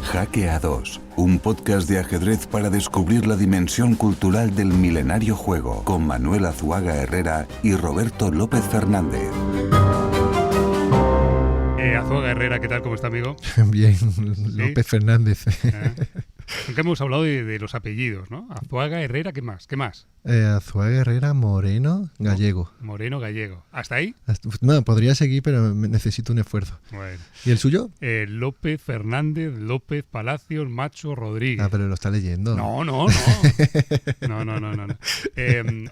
Jaque A2, un podcast de ajedrez para descubrir la dimensión cultural del milenario juego, con Manuel Azuaga Herrera y Roberto López Fernández. Azuaga Herrera, ¿qué tal? ¿Cómo está, amigo? Bien, ¿Sí? López Fernández. Nunca hemos hablado de los apellidos, ¿no? Azuaga Herrera, ¿qué más? ¿Qué más? Azuaga Herrera Moreno Gallego. Moreno Gallego. ¿Hasta ahí? No, podría seguir, pero necesito un esfuerzo. Bueno. ¿Y el suyo? López Fernández, López Palacios, Macho Rodríguez. Ah, pero lo está leyendo. No. No.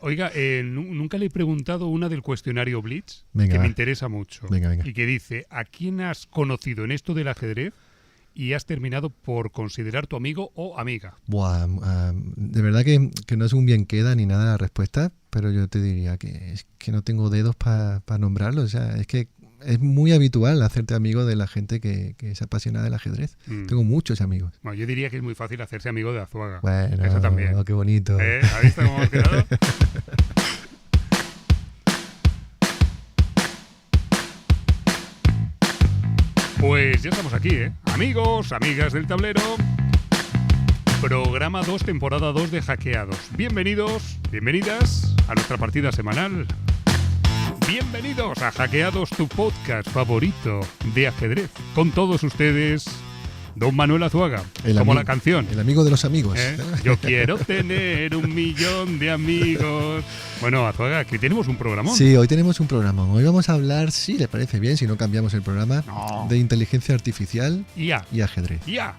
Oiga, nunca le he preguntado una del cuestionario Blitz, que me interesa mucho. Venga. Y que dice, ¿a quién has conocido en esto del ajedrez y has terminado por considerar tu amigo o amiga? Buah, de verdad que no es un bien queda ni nada la respuesta, pero yo te diría que es que no tengo dedos para nombrarlo. O sea, es que es muy habitual hacerte amigo de la gente que es apasionada del ajedrez. Tengo muchos amigos. Bueno, yo diría que es muy fácil hacerse amigo de Azuaga. Bueno, eso también. Qué bonito. ¿Has visto cómo hemos quedado? Pues ya estamos aquí, ¿eh? Amigos, amigas del tablero. Programa 2, temporada 2 de Hackeados. Bienvenidos, bienvenidas a nuestra partida semanal. Bienvenidos a Hackeados, tu podcast favorito de ajedrez. Con todos ustedes, don Manuel Azuaga, como la canción. El amigo de los amigos. Yo quiero tener 1.000.000 de amigos. Bueno, Azuaga, que tenemos un programón. Sí, hoy tenemos un programa. Hoy vamos a hablar, si le parece bien, si no cambiamos el programa, de inteligencia artificial y ajedrez. IA,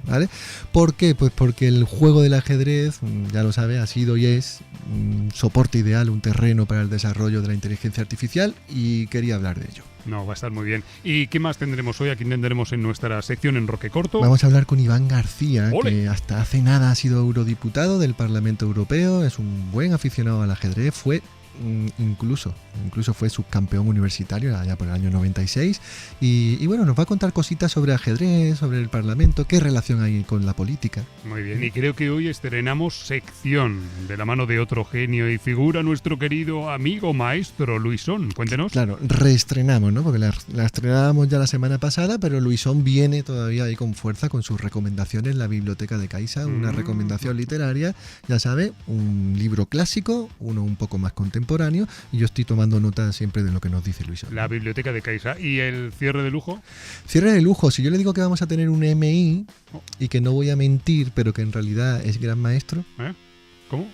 ¿vale? ¿Por qué? Pues porque el juego del ajedrez, ya lo sabe, ha sido y es un soporte ideal, un terreno para el desarrollo de la inteligencia artificial y quería hablar de ello. No, va a estar muy bien. ¿Y qué más tendremos hoy? ¿A quién tendremos en nuestra sección en Roque Corto? Vamos a hablar con Iván García, ¡Ole! Que hasta hace nada ha sido eurodiputado del Parlamento Europeo, es un buen aficionado al ajedrez, fue incluso fue subcampeón universitario allá por el año 96 y bueno, nos va a contar cositas sobre ajedrez, sobre el Parlamento, qué relación hay con la política. Muy bien, y creo que hoy estrenamos sección de la mano de otro genio y figura, nuestro querido amigo maestro Luisón. Cuéntenos. Claro, reestrenamos, ¿no? Porque la estrenábamos ya la semana pasada, pero Luisón viene todavía ahí con fuerza con sus recomendaciones, la Biblioteca de Caixa, una recomendación literaria, ya sabe, un libro clásico, uno un poco más contemporáneo, y yo estoy tomando nota siempre de lo que nos dice Luisón. La Biblioteca de Caixa. ¿Y el cierre de lujo? Cierre de lujo. Si yo le digo que vamos a tener un MI y que no voy a mentir, pero que en realidad es gran maestro. ¿Cómo?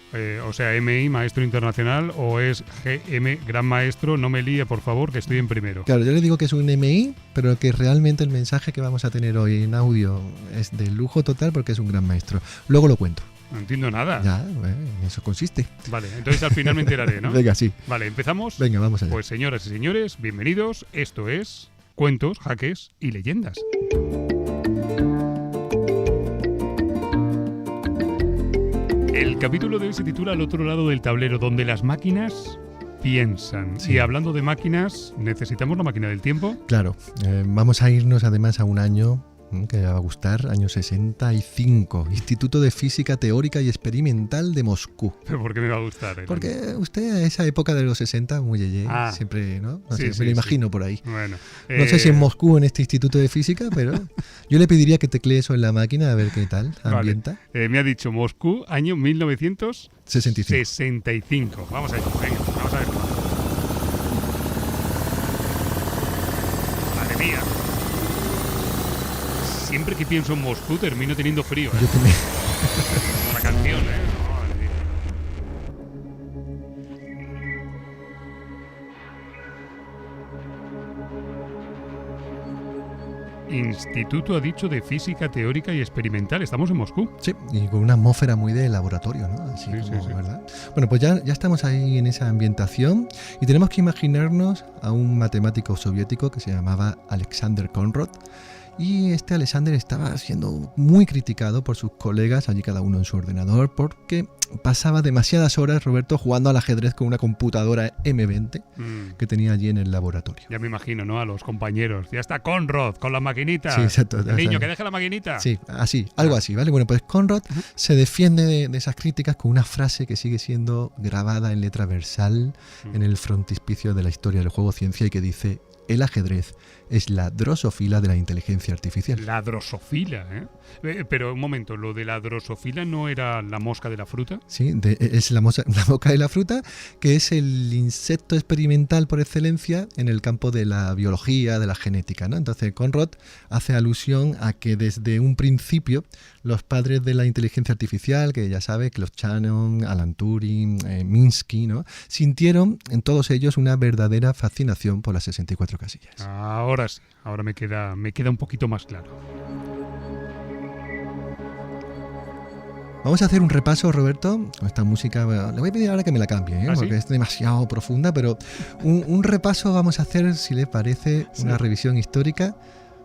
O sea, MI, maestro internacional, o es GM, gran maestro. No me líe, por favor, que estoy en primero. Claro, yo le digo que es un MI, pero que realmente el mensaje que vamos a tener hoy en audio es de lujo total porque es un gran maestro. Luego lo cuento. No entiendo nada. Ya, en eso consiste. Vale, entonces al final me enteraré, ¿no? Venga, sí. Vale, ¿empezamos? Venga, vamos allá. Pues señoras y señores, bienvenidos. Esto es Cuentos, Jaques y Leyendas. El capítulo de hoy se titula Al otro lado del tablero, donde las máquinas piensan. Sí. Y hablando de máquinas, ¿necesitamos la máquina del tiempo? Claro, vamos a irnos además a un año que le va a gustar, año 65, Instituto de Física Teórica y Experimental de Moscú. ¿Pero por qué me va a gustar? Porque usted a esa época de los 60, muy yeye, siempre, ¿no? Sí, me lo imagino por ahí. Bueno, no sé si en Moscú, en este Instituto de Física, pero yo le pediría que teclee eso en la máquina a ver qué tal, ambienta. Vale. Me ha dicho Moscú, año 1965. Vamos a ver, venga, vamos a ver. Madre mía. Siempre que pienso en Moscú termino teniendo frío. Yo también. Como la canción, Instituto, ha dicho, de Física Teórica y Experimental. Estamos en Moscú. Sí, y con una atmósfera muy de laboratorio, ¿no? Así sí, como, sí. ¿verdad? Bueno, pues ya estamos ahí en esa ambientación y tenemos que imaginarnos a un matemático soviético que se llamaba Alexander Konrad. Y este Alexander estaba siendo muy criticado por sus colegas, allí cada uno en su ordenador, porque pasaba demasiadas horas, Roberto, jugando al ajedrez con una computadora M20 que tenía allí en el laboratorio. Ya me imagino, ¿no? A los compañeros. Ya está Konrad con la maquinita. Sí, exacto. El niño, que deje la maquinita. Sí, así, algo así, ¿vale? Bueno, pues Konrad se defiende de esas críticas con una frase que sigue siendo grabada en letra versal en el frontispicio de la historia del juego ciencia y que dice: el ajedrez es la drosofila de la inteligencia artificial. La drosofila, ¿eh? Pero un momento, ¿lo de la drosofila no era la mosca de la fruta? Sí, es la mosca de la fruta, que es el insecto experimental por excelencia en el campo de la biología, de la genética, ¿no? Entonces Conrad hace alusión a que desde un principio los padres de la inteligencia artificial, que ya sabes, Claude Shannon, Alan Turing, Minsky, ¿no?, sintieron en todos ellos una verdadera fascinación por las 64 casillas. Ahora sí, ahora me queda un poquito más claro. Vamos a hacer un repaso, Roberto, con esta música. Bueno, le voy a pedir ahora que me la cambie, ¿eh? Porque es demasiado profunda, pero un repaso vamos a hacer, si le parece, una revisión histórica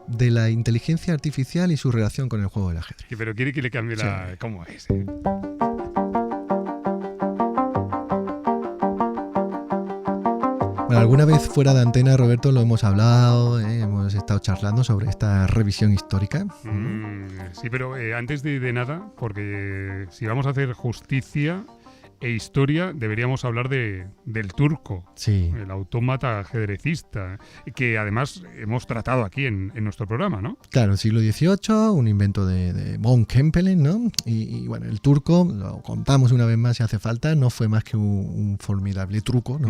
de la inteligencia artificial y su relación con el juego del ajedrez. Sí, pero quiere que le cambie la... ¿Cómo es? Bueno, alguna vez fuera de antena, Roberto, lo hemos hablado, hemos estado charlando sobre esta revisión histórica. Sí, pero antes de nada, porque si vamos a hacer justicia e historia, deberíamos hablar del turco, sí, el autómata ajedrecista, que además hemos tratado aquí en nuestro programa, ¿no? Claro, siglo XVIII, un invento de von Kempelen, ¿no? Y bueno, el turco, lo contamos una vez más si hace falta, no fue más que un formidable truco, ¿no?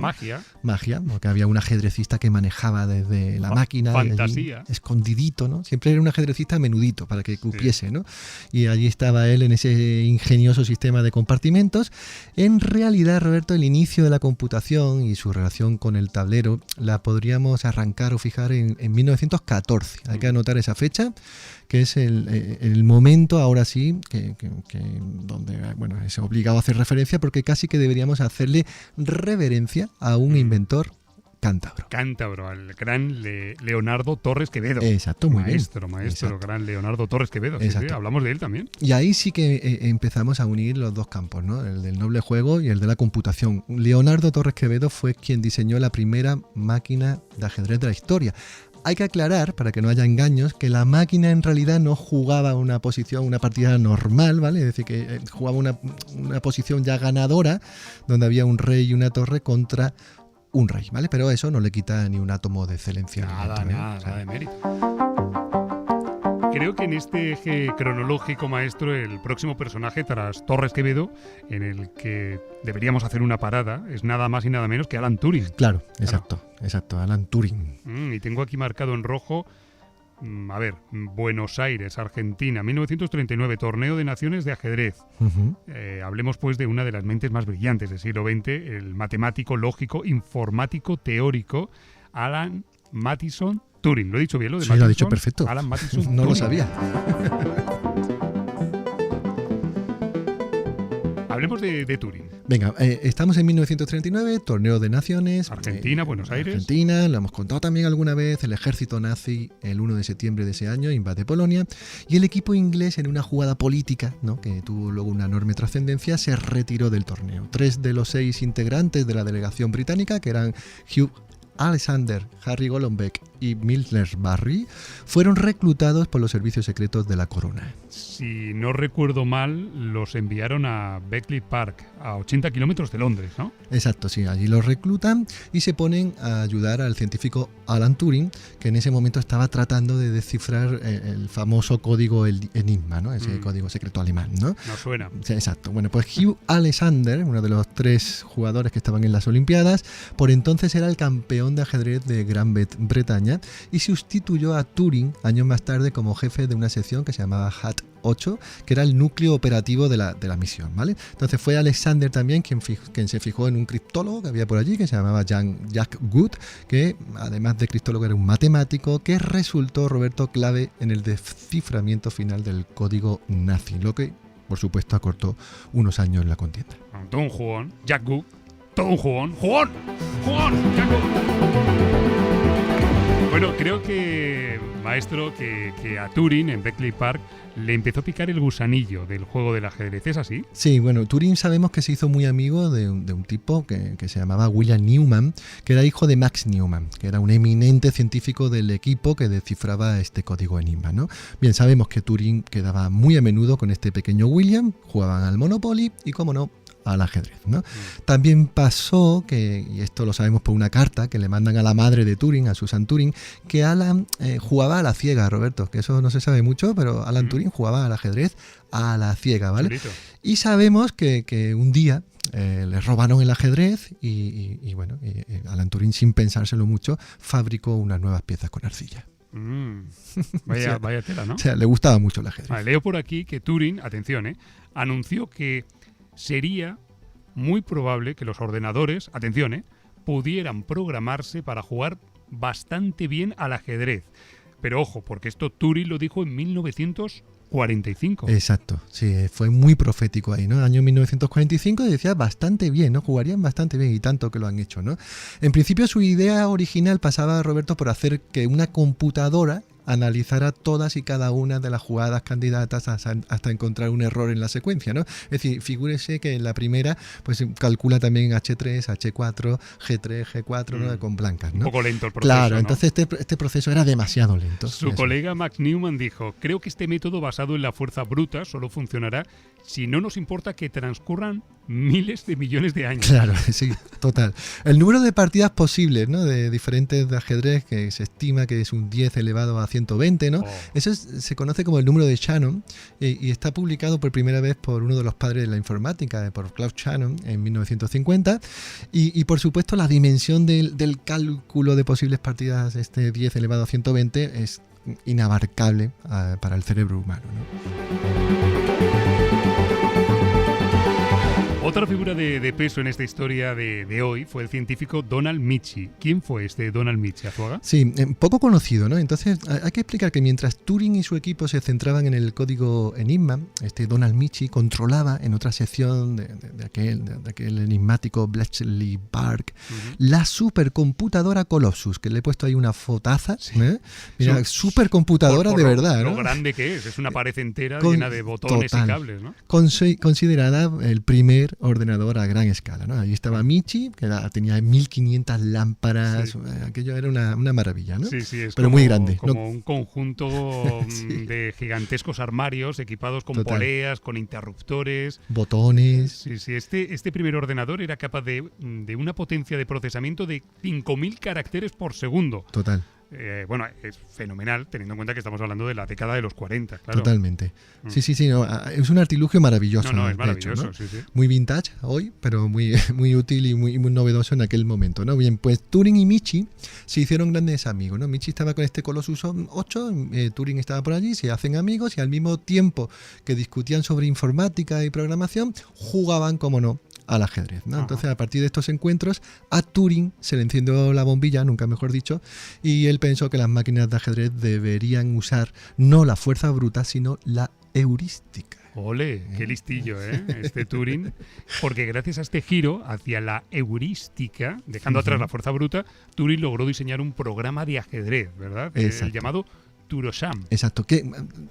Magia, porque había un ajedrecista que manejaba desde la máquina, fantasía, allí, escondidito, ¿no? Siempre era un ajedrecista menudito para que cupiese, ¿no? Y allí estaba él en ese ingenioso sistema de compartimentos. En realidad, Roberto, el inicio de la computación y su relación con el tablero la podríamos arrancar o fijar en 1914. Hay que anotar esa fecha, que es el momento, ahora sí, que donde bueno, es obligado a hacer referencia, porque casi que deberíamos hacerle reverencia a un inventor cántabro, al gran Leonardo Torres Quevedo. Exacto, muy maestro, bien. Exacto. Gran Leonardo Torres Quevedo. Sí, hablamos de él también. Y ahí sí que empezamos a unir los dos campos, ¿no? El del noble juego y el de la computación. Leonardo Torres Quevedo fue quien diseñó la primera máquina de ajedrez de la historia. Hay que aclarar, para que no haya engaños, que la máquina en realidad no jugaba una partida normal, ¿vale? Es decir, que jugaba una posición ya ganadora, donde había un rey y una torre contra un rey, ¿vale? Pero eso no le quita ni un átomo de excelencia. Nada de mérito. Creo que en este eje cronológico, maestro, el próximo personaje tras Torres Quevedo, en el que deberíamos hacer una parada, es nada más y nada menos que Alan Turing. Claro, exacto, Alan Turing. Y tengo aquí marcado en rojo, Buenos Aires, Argentina, 1939, Torneo de Naciones de Ajedrez. Hablemos pues de una de las mentes más brillantes del siglo XX, el matemático, lógico, informático, teórico, Alan Mathison Turing. ¿Lo he dicho bien, lo de Mathison? Sí, lo ha dicho perfecto. Alan Mathison No Turing. lo sabía. Hablemos de Turing. Venga, estamos en 1939, Torneo de Naciones. Argentina, Buenos Aires. Argentina, lo hemos contado también alguna vez, el ejército nazi el 1 de septiembre de ese año invade Polonia y el equipo inglés, en una jugada política, ¿no?, que tuvo luego una enorme trascendencia, se retiró del torneo. 3 de los 6 integrantes de la delegación británica, que eran Hugh Alexander, Harry Golombek y Milner Barry, fueron reclutados por los servicios secretos de la corona. Si no recuerdo mal, los enviaron a Bletchley Park, a 80 kilómetros de Londres, ¿no? Exacto, sí, allí los reclutan y se ponen a ayudar al científico Alan Turing, que en ese momento estaba tratando de descifrar el famoso código Enigma, ¿no? Ese código secreto alemán, ¿no? No suena. Sí, exacto. Bueno, pues Hugh Alexander, uno de los 3 jugadores que estaban en las Olimpiadas, por entonces era el campeón de ajedrez de Gran Bretaña y sustituyó a Turing años más tarde como jefe de una sección que se llamaba HAT-8, que era el núcleo operativo de la misión, ¿vale? Entonces fue Alexander también quien se fijó en un criptólogo que había por allí, que se llamaba Jack Good, que además de criptólogo era un matemático que resultó, Roberto, clave en el desciframiento final del código nazi, lo que, por supuesto, acortó unos años la contienda. Todo un jugón, Jack Good, todo un jugón, Jack Good. Bueno, creo que, maestro, que a Turing en Bletchley Park le empezó a picar el gusanillo del juego del ajedrez, ¿es así? Sí, bueno, Turing sabemos que se hizo muy amigo de un tipo que se llamaba William Newman, que era hijo de Max Newman, que era un eminente científico del equipo que descifraba este código Enigma, ¿no? Bien, sabemos que Turing quedaba muy a menudo con este pequeño William, jugaban al Monopoly y, como no, al ajedrez, ¿no? También pasó que, y esto lo sabemos por una carta que le mandan a la madre de Turing, a Susan Turing, que Alan jugaba a la ciega, Roberto, que eso no se sabe mucho, pero Alan Turing jugaba al ajedrez a la ciega, ¿vale? Chulito. Y sabemos que un día le robaron el ajedrez y bueno, Alan Turing, sin pensárselo mucho, fabricó unas nuevas piezas con arcilla. Vaya tela, ¿no? O sea, le gustaba mucho el ajedrez. Vale, leo por aquí que Turing, atención, anunció que sería muy probable que los ordenadores, atención, pudieran programarse para jugar bastante bien al ajedrez. Pero ojo, porque esto Turing lo dijo en 1945. Exacto, sí, fue muy profético ahí, ¿no? Año 1945 y decía bastante bien, ¿no? Jugarían bastante bien y tanto que lo han hecho, ¿no? En principio su idea original pasaba, Roberto, por hacer que una computadora analizara todas y cada una de las jugadas candidatas hasta encontrar un error en la secuencia, ¿no? Es decir, figúrese que en la primera pues calcula también H3, H4, G3, G4, ¿no? Con blancas, ¿no? Un poco lento el proceso, Claro, ¿no? entonces este proceso era demasiado lento. Su colega Max Newman dijo: creo que este método basado en la fuerza bruta solo funcionará si no nos importa que transcurran miles de millones de años. Claro, sí, total. El número de partidas posibles, ¿no? De diferentes de ajedrez, que se estima que es un 10 elevado a 120, ¿no? Eso se conoce como el número de Shannon y está publicado por primera vez por uno de los padres de la informática, por Claude Shannon, en 1950. Y por supuesto la dimensión del cálculo de posibles partidas, este 10 elevado a 120, es inabarcable para el cerebro humano, ¿no? Otra figura de peso en esta historia de hoy fue el científico Donald Michie. ¿Quién fue este Donald Michie, Azuaga? Sí, poco conocido, ¿no? Entonces hay que explicar que mientras Turing y su equipo se centraban en el código Enigma, Donald Michie controlaba en otra sección de aquel enigmático Bletchley Park la supercomputadora Colossus, que le he puesto ahí una fotaza. Sí. Mira, supercomputadora de verdad, ¿no? Lo grande que es una pared entera llena de botones y cables, ¿no? Considerada el primer ordenador a gran escala, ¿no? Ahí estaba Michie, que tenía 1500 lámparas, sí. Aquello era una maravilla, ¿no? Sí, es pero como, muy grande. Como un conjunto de gigantescos armarios equipados con poleas, con interruptores, botones. Sí, este primer ordenador era capaz de una potencia de procesamiento de 5000 caracteres por segundo. Total. Bueno, es fenomenal, teniendo en cuenta que estamos hablando de la década de los 40, claro. Totalmente. Sí, no, es un artilugio maravilloso. No, es maravilloso, hecho, ¿no? Sí. Muy vintage hoy, pero muy útil y muy novedoso en aquel momento, ¿no? Bien, pues Turing y Michie se hicieron grandes amigos, ¿no? Michie estaba con este Colossus 8, Turing estaba por allí, se hacen amigos y al mismo tiempo que discutían sobre informática y programación, jugaban, como no, al ajedrez, ¿no? Entonces, a partir de estos encuentros, a Turing se le encendió la bombilla, nunca mejor dicho, y él pensó que las máquinas de ajedrez deberían usar no la fuerza bruta, sino la heurística. Ole, qué listillo, este Turing, porque gracias a este giro hacia la heurística, dejando atrás la fuerza bruta, Turing logró diseñar un programa de ajedrez, ¿verdad? El llamado Turosham. Exacto. Que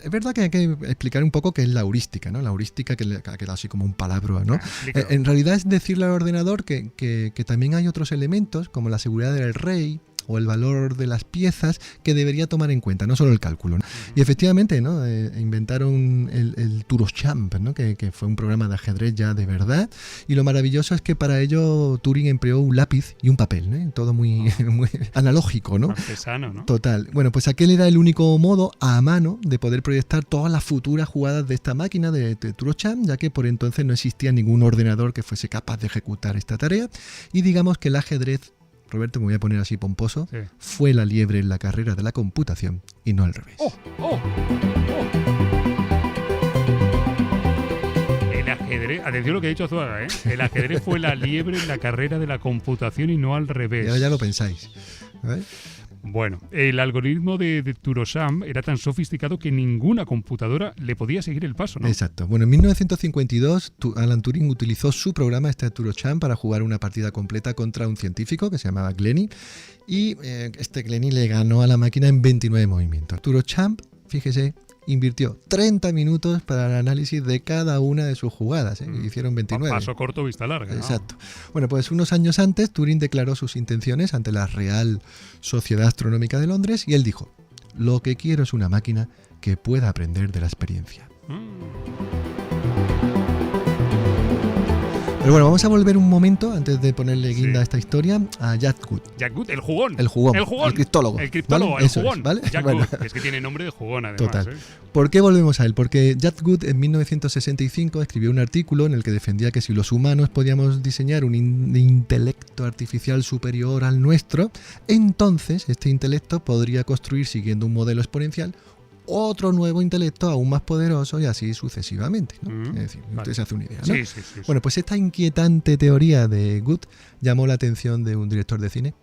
es verdad que hay que explicar un poco qué es la heurística, ¿no? La heurística que ha quedado así como un palabra, ¿no? En realidad es decirle al ordenador que también hay otros elementos, como la seguridad del rey o el valor de las piezas, que debería tomar en cuenta, no solo el cálculo, ¿no? Y efectivamente, ¿no? Inventaron el Turosham, ¿no? Que fue un programa de ajedrez ya de verdad, y lo maravilloso es que para ello Turing empleó un lápiz y un papel, ¿no? Todo muy analógico, ¿no? Artesano, ¿no? Total. Bueno, pues aquel era el único modo a mano de poder proyectar todas las futuras jugadas de esta máquina de Turosham, ya que por entonces no existía ningún ordenador que fuese capaz de ejecutar esta tarea, y digamos que el ajedrez, Roberto, me voy a poner así pomposo, fue la liebre en la carrera de la computación y no al revés. El ajedrez, atención a lo que ha dicho Azuaga, el ajedrez fue la liebre en la carrera de la computación y no al revés. Y ahora ya lo pensáis. ¿Vale? Bueno, el algoritmo de Turosham era tan sofisticado que ninguna computadora le podía seguir el paso, ¿no? Exacto. Bueno, en 1952 Alan Turing utilizó su programa, Turosham, para jugar una partida completa contra un científico que se llamaba Glennie, y Glennie le ganó a la máquina en 29 movimientos. Turosham, fíjese, invirtió 30 minutos para el análisis de cada una de sus jugadas. Hicieron 29. Paso corto, vista larga, ¿no? Exacto. Bueno, pues unos años antes, Turing declaró sus intenciones ante la Real Sociedad Astronómica de Londres y él dijo: lo que quiero es una máquina que pueda aprender de la experiencia. Pero bueno, vamos a volver un momento, antes de ponerle guinda a esta historia, a Jack Good. Jack Good, el jugón. El jugón. El jugón. El criptólogo. El criptólogo, ¿vale? el Eso jugón. es, ¿vale? Jack Bueno. Good, es que tiene nombre de jugón además. Total. ¿Por qué volvemos a él? Porque Jack Good en 1965 escribió un artículo en el que defendía que si los humanos podíamos diseñar un intelecto artificial superior al nuestro, entonces este intelecto podría construir, siguiendo un modelo exponencial, otro nuevo intelecto aún más poderoso y así sucesivamente, ¿no? Es decir, usted se hace una idea, ¿no? Sí. Bueno, pues esta inquietante teoría de Good llamó la atención de un director de cine.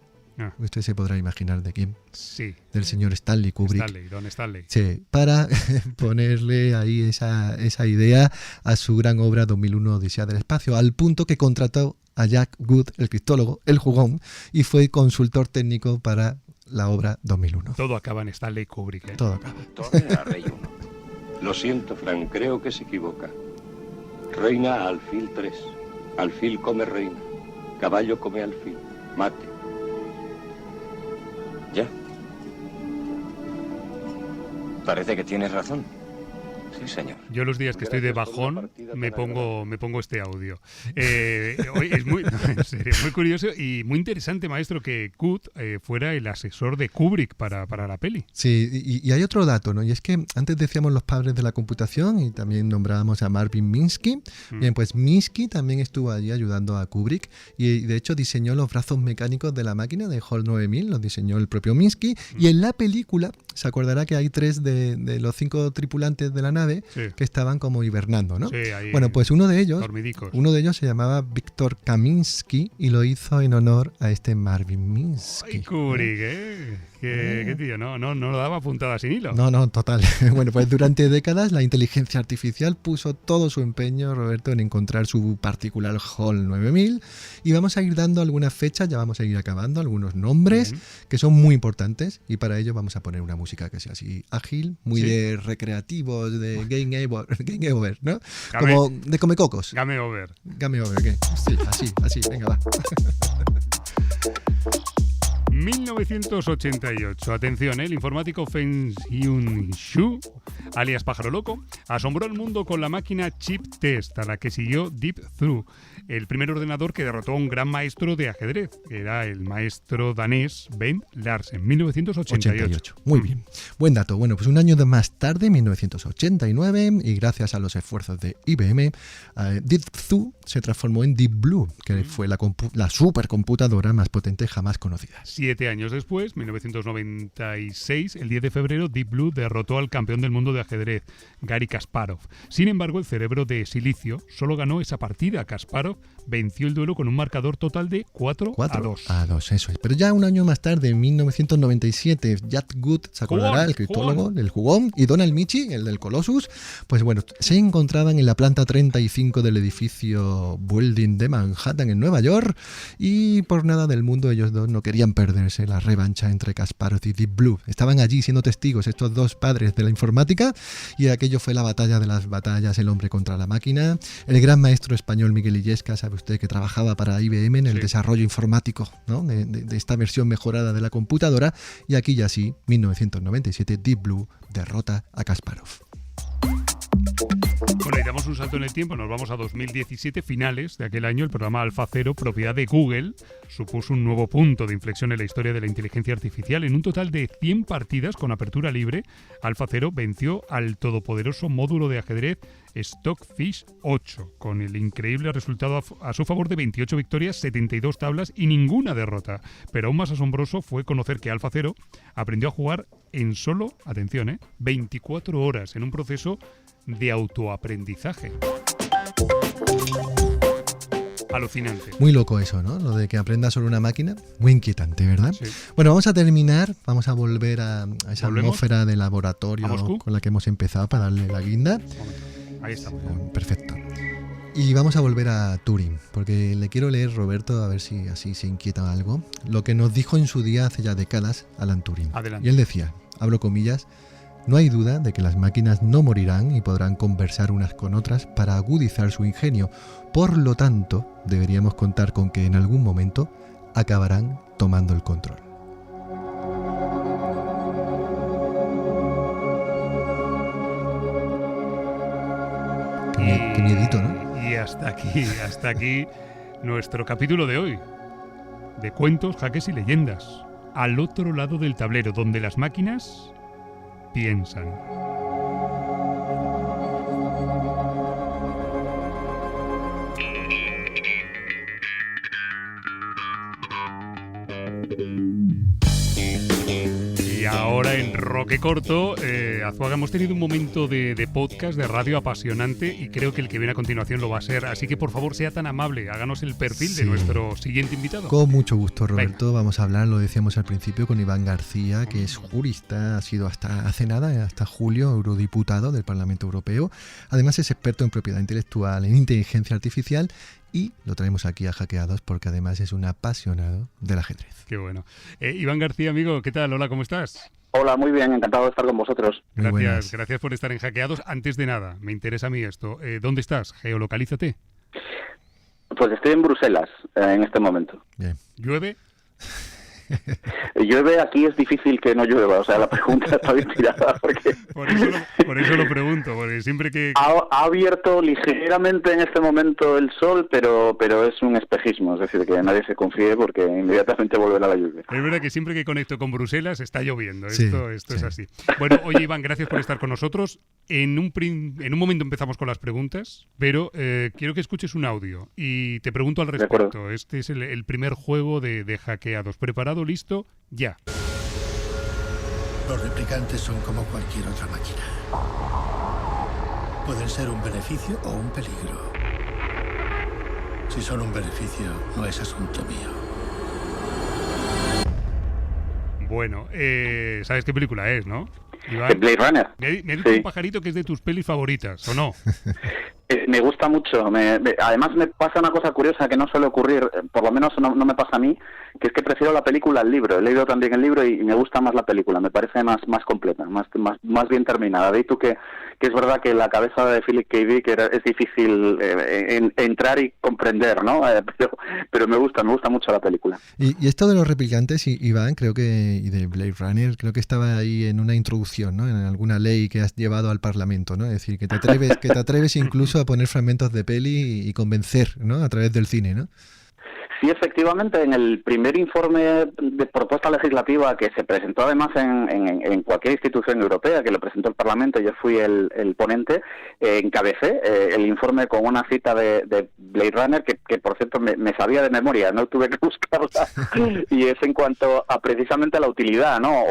Usted se podrá imaginar de quién. Sí. Del señor Stanley Kubrick. Don Stanley. Sí, para ponerle ahí esa idea a su gran obra 2001 Odisea del Espacio, al punto que contrató a Jack Good, el criptólogo, el jugón, y fue consultor técnico para la obra 2001. Todo acaba en Stanley Kubrick, ¿eh? Todo acaba. Torre a rey 1. Lo siento, Frank, creo que se equivoca. Reina a alfil 3. Alfil come reina. Caballo come alfil. Mate. ¿Ya? Parece que tienes razón. Sí, señor. Yo los días que estoy de bajón me pongo este audio. Hoy es muy, no, en serio, muy curioso y muy interesante, maestro, que Good fuera el asesor de Kubrick para la peli. Sí, y hay otro dato, ¿no? Y es que antes decíamos los padres de la computación y también nombrábamos a Marvin Minsky. Bien, pues Minsky también estuvo allí ayudando a Kubrick y de hecho diseñó los brazos mecánicos de la máquina de HAL 9000, los diseñó el propio Minsky. Y en la película se acordará que hay 3 de los 5 tripulantes de la nave que estaban como hibernando, ¿no? Sí, ahí, bueno, pues uno de ellos se llamaba Víctor Kaminsky y lo hizo en honor a este Marvin Minsky. Ay, Kubrick, Qué tío, no lo daba puntada sin hilo. No, total. Bueno, pues durante décadas la inteligencia artificial puso todo su empeño, Roberto, en encontrar su particular HAL 9000 y vamos a ir dando algunas fechas, ya vamos a ir acabando, algunos nombres que son muy importantes y para ello vamos a poner una música que sea así ágil, muy de recreativos, de game over, ¿no? Como de Comecocos. Game over, ¿qué? Sí, así, venga, va. 1988. Atención, el informático Feng Yun-shu, alias Pájaro Loco, asombró al mundo con la máquina Chip Test, a la que siguió Deep Through, el primer ordenador que derrotó a un gran maestro de ajedrez, que era el maestro danés Ben Larsen, 1988. Muy bien. Buen dato. Bueno, pues un año más tarde, 1989, y gracias a los esfuerzos de IBM, Deep Through se transformó en Deep Blue, que fue la supercomputadora más potente jamás conocida. 7 años después, 1996, el 10 de febrero, Deep Blue derrotó al campeón del mundo de ajedrez, Garry Kasparov. Sin embargo, el cerebro de silicio solo ganó esa partida. Kasparov venció el duelo con un marcador total de 4-2. A 2, eso es. Pero ya un año más tarde, en 1997, Jack Good, se acordará, el criptólogo, el jugón, y Donald Michie, el del Colossus, pues bueno, se encontraban en la planta 35 del edificio Building de Manhattan, en Nueva York, y por nada del mundo ellos dos no querían perderse la revancha entre Kasparov y Deep Blue. Estaban allí siendo testigos estos dos padres de la informática y aquello fue la batalla de las batallas, el hombre contra la máquina. El gran maestro español Miguel Illesca, sabe usted que trabajaba para IBM en el desarrollo informático, ¿no? de esta versión mejorada de la computadora, y aquí ya sí, 1997, Deep Blue derrota a Kasparov. Bueno, y damos un salto en el tiempo, nos vamos a 2017, finales de aquel año. El programa AlphaZero, propiedad de Google, supuso un nuevo punto de inflexión en la historia de la inteligencia artificial. En un total de 100 partidas con apertura libre, AlphaZero venció al todopoderoso módulo de ajedrez Stockfish 8, con el increíble resultado a su favor de 28 victorias, 72 tablas y ninguna derrota. Pero aún más asombroso fue conocer que AlphaZero aprendió a jugar en solo, atención, 24 horas en un proceso de autoaprendizaje. Alucinante. Muy loco eso, ¿no? Lo de que aprenda sobre una máquina. Muy inquietante, ¿verdad? Sí. Bueno, vamos a terminar. Vamos a volver a esa atmósfera de laboratorio con la que hemos empezado para darle la guinda. Ahí estamos. Perfecto. Y vamos a volver a Turing, porque le quiero leer, Roberto, a ver si así se inquieta algo, lo que nos dijo en su día, hace ya décadas, Alan Turing. Adelante. Y él decía, abro comillas, no hay duda de que las máquinas no morirán y podrán conversar unas con otras para agudizar su ingenio. Por lo tanto, deberíamos contar con que en algún momento acabarán tomando el control. Qué miedito, ¿no? Y hasta aquí nuestro capítulo de hoy. De cuentos, jaques y leyendas. Al otro lado del tablero, donde las máquinas piensan. Y ahora en Roque Corto, Azuaga, hemos tenido un momento de podcast, de radio apasionante, y creo que el que viene a continuación lo va a ser. Así que por favor sea tan amable, háganos el perfil de nuestro siguiente invitado. Con mucho gusto, Roberto. Venga. Vamos a hablar, lo decíamos al principio, con Iván García, que es jurista, ha sido hasta hace nada, hasta julio, eurodiputado del Parlamento Europeo. Además es experto en propiedad intelectual, en inteligencia artificial, y lo traemos aquí a Hackeados porque además es un apasionado del ajedrez. Qué bueno. Iván García, amigo, ¿qué tal? Hola, ¿cómo estás? Hola, muy bien, encantado de estar con vosotros. Muy buenas. Gracias por estar en Hackeados. Antes de nada, me interesa a mí esto. ¿Dónde estás? Geolocalízate. Pues estoy en Bruselas en este momento. Bien. ¿Llueve? Llueve, aquí es difícil que no llueva, o sea, la pregunta está bien tirada porque Por eso lo pregunto, porque siempre que... ha abierto ligeramente en este momento el sol, pero es un espejismo, es decir, que nadie se confíe porque inmediatamente volverá la lluvia. Es verdad que siempre que conecto con Bruselas está lloviendo. Sí, Esto sí. es así. Bueno, oye, Iván, gracias por estar con nosotros. En un momento empezamos con las preguntas, pero quiero que escuches un audio y te pregunto al De acuerdo. respecto. Este es el primer juego de Hackeados. ¿Preparado? ¿Listo? Ya. Los replicantes son como cualquier otra máquina. Pueden ser un beneficio o un peligro. Si son un beneficio, no es asunto mío. Bueno, ¿sabes qué película es, no? Iván, Blade Runner. me ha dicho Sí. un pajarito que es de tus pelis favoritas, ¿o no? Me gusta mucho. Además me pasa una cosa curiosa que no suele ocurrir, por lo menos no me pasa a mí, que es que prefiero la película al libro. He leído también el libro y me gusta más la película. Me parece más completa, más bien terminada. De ahí tú que es verdad que la cabeza de Philip K. Dick es difícil entrar y comprender, ¿no? Pero me gusta mucho la película. Y esto de los replicantes, Iván, creo que, y de Blade Runner, creo que estaba ahí en una introducción, ¿no? En alguna ley que has llevado al Parlamento, ¿no? Es decir, que te atreves incluso a poner fragmentos de peli y convencer, ¿no? A través del cine, ¿no? Sí, efectivamente, en el primer informe de propuesta legislativa que se presentó además en cualquier institución europea, que lo presentó el Parlamento, yo fui el ponente, encabecé el informe con una cita de Blade Runner que por cierto me sabía de memoria, no tuve que buscarla, y es en cuanto a precisamente la utilidad, ¿no?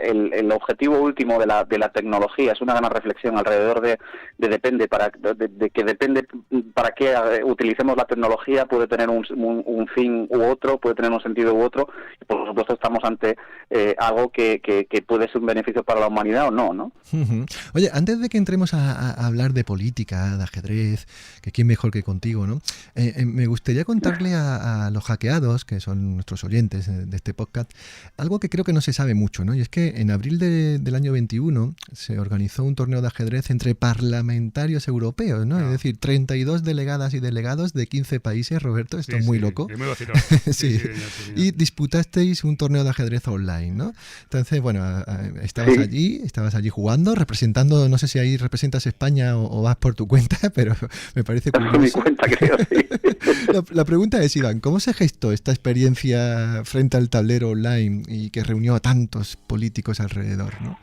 El objetivo último de la tecnología. Es una gran reflexión alrededor de depende para qué utilicemos la tecnología. Puede tener un fin u otro, puede tener un sentido u otro, y por supuesto estamos ante algo que puede ser un beneficio para la humanidad o no, ¿no? Oye, antes de que entremos a hablar de política, de ajedrez, que quién mejor que contigo, ¿no? Me gustaría contarle a los hackeados, que son nuestros oyentes de este podcast, algo que creo que no se sabe mucho, ¿no? Y es que en abril del año 21 se organizó un torneo de ajedrez entre parlamentarios europeos, ¿no? Es decir, 32 delegadas y delegados de 15 países, Roberto, esto es muy loco. Yo me vacilo. Sí. Señor. Y disputasteis un torneo de ajedrez online, ¿no? Entonces, bueno, estabas allí jugando, representando, no sé si ahí representas España o vas por tu cuenta, pero me parece curioso. Por mi cuenta, creo, sí. La pregunta es, Iván, ¿cómo se gestó esta experiencia frente al tablero online y que reunió a tantos políticos alrededor, ¿no?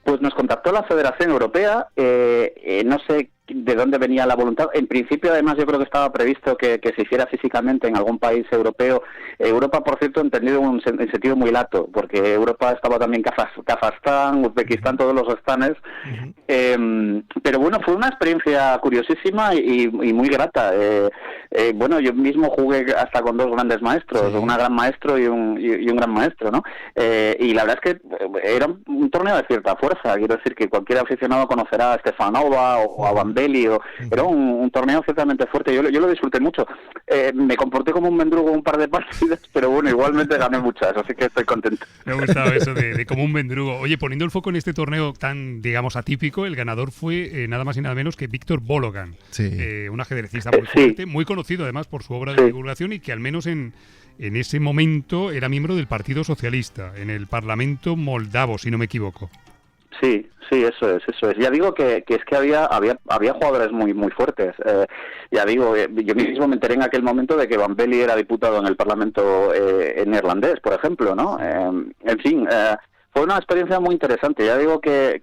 Pues nos contactó la Federación Europea, no sé de dónde venía la voluntad. En principio, además, yo creo que estaba previsto que se hiciera físicamente en algún país europeo. Europa, por cierto, entendido en sentido muy lato, porque Europa estaba también Kazajstán, Uzbekistán, todos los estanes. Pero bueno, fue una experiencia curiosísima y muy grata. Bueno, yo mismo jugué hasta con dos grandes maestros, Sí. un gran maestro y un gran maestro, ¿no? Y la verdad es que era un torneo de cierta fuerza. Quiero decir que cualquier aficionado conocerá a Stefanova o a Van Belli. Era un torneo ciertamente fuerte. Yo lo disfruté mucho. Me comporté como un mendrugo un par de partidas, pero bueno, igualmente gané muchas, así que estoy contento. Me ha gustado eso de como un mendrugo. Oye, poniendo el foco en este torneo tan, digamos, atípico, el ganador fue nada más y nada menos que Víctor Bologan, Sí. un ajedrecista muy fuerte, muy conocido además por su obra de divulgación y que al menos en ese momento era miembro del Partido Socialista, en el Parlamento moldavo, si no me equivoco. Sí, eso es. Ya digo que es que había jugadores muy fuertes. Ya digo, yo mismo me enteré en aquel momento de que Van Belly era diputado en el Parlamento neerlandés, por ejemplo, ¿no? En fin, fue una experiencia muy interesante. Ya digo que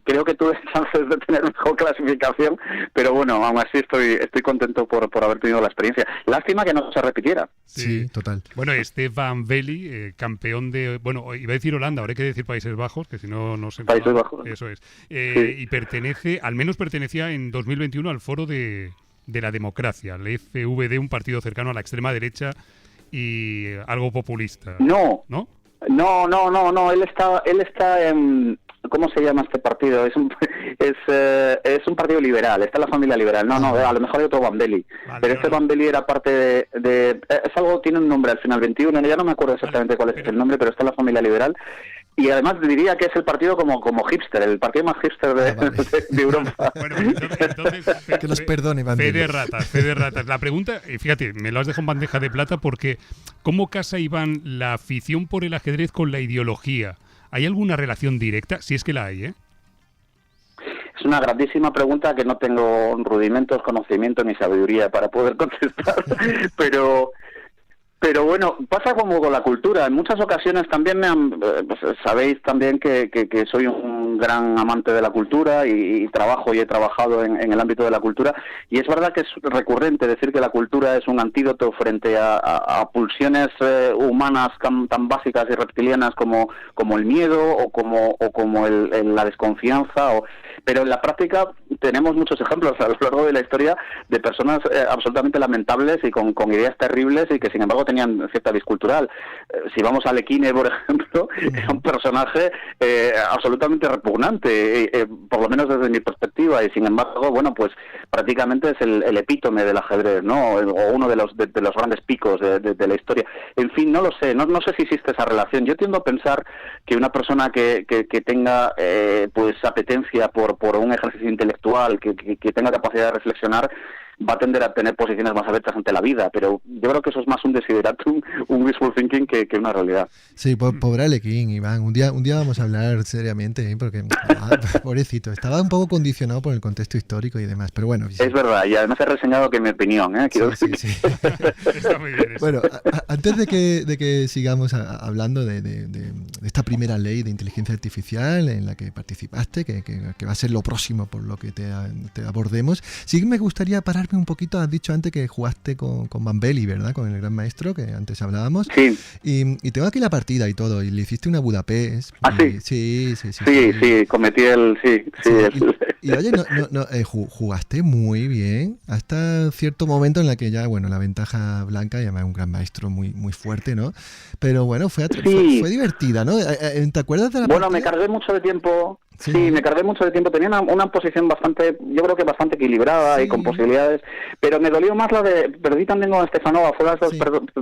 creo que tuve chances de tener mejor clasificación, pero bueno, aún así estoy contento por haber tenido la experiencia. Lástima que no se repitiera. Sí, total. Bueno, Van Belly, campeón de... Bueno, iba a decir Holanda, ahora hay que decir Países Bajos, que si no se... Países Bajos. Eso es. Sí. Y pertenecía en 2021 al Foro de la Democracia, el FVD, un partido cercano a la extrema derecha y algo populista. No, él está en... ¿Cómo se llama este partido? Es un partido liberal, está en la familia liberal. No, a lo mejor hay otro Van Belly. Pero este Van Belly era parte de es algo, tiene un nombre al final, 21, ya no me acuerdo exactamente cuál es el nombre, pero está en la familia liberal. Y además diría que es el partido como hipster, el partido más hipster de Europa. Bueno, entonces que los perdone, Van Belly. Fe de ratas. La pregunta, fíjate, me lo has dejado en bandeja de plata porque ¿cómo casa, Iván, la afición por el ajedrez con la ideología? ¿Hay alguna relación directa? Si es que la hay, ¿eh? Es una grandísima pregunta que no tengo rudimentos, conocimiento ni sabiduría para poder contestar, pero bueno, pasa como con la cultura. En muchas ocasiones también sabéis también que soy un gran amante de la cultura y trabajo y he trabajado en el ámbito de la cultura, y es verdad que es recurrente decir que la cultura es un antídoto frente a pulsiones humanas tan básicas y reptilianas como el miedo o como la desconfianza, pero en la práctica tenemos muchos ejemplos a lo largo de la historia de personas absolutamente lamentables y con ideas terribles y que sin embargo tenían cierta vis cultural. Si vamos a Lequine, por ejemplo, es un personaje absolutamente repugnante, por lo menos desde mi perspectiva, y sin embargo, bueno, pues prácticamente es el epítome del ajedrez, ¿no? O uno de los grandes picos de la historia. En fin, no lo sé, no sé si existe esa relación. Yo tiendo a pensar que una persona que tenga pues apetencia por un ejercicio intelectual, que tenga capacidad de reflexionar, va a tender a tener posiciones más abiertas ante la vida, pero yo creo que eso es más un desideratum, un wishful thinking que una realidad. Sí, pobre Alequín, Iván. Un día vamos a hablar seriamente, porque pobrecito, estaba un poco condicionado por el contexto histórico y demás, pero bueno. Sí. Es verdad, y además he reseñado que mi opinión, quiero decir. Sí. Está muy bien eso. Bueno, antes de que sigamos hablando de esta primera ley de inteligencia artificial en la que participaste, que va a ser lo próximo por lo que te abordemos, sí me gustaría pararme un poquito. Has dicho antes que jugaste con Van Belly, ¿verdad? Con el gran maestro que antes hablábamos. Sí. Y tengo aquí la partida y todo, y le hiciste una Budapest. ¿Ah, sí? Sí, cometí el... Sí. Y oye, jugaste muy bien hasta cierto momento en la que ya, bueno, la ventaja blanca, y además un gran maestro muy, muy fuerte, ¿no? Pero bueno, fue divertida, ¿no? ¿Te acuerdas de la partida? Me cargué mucho de tiempo. Sí, me cargué mucho de tiempo. Tenía una posición yo creo que bastante equilibrada y con posibilidades, pero me dolió más perdí también con Stefanova, fue las dos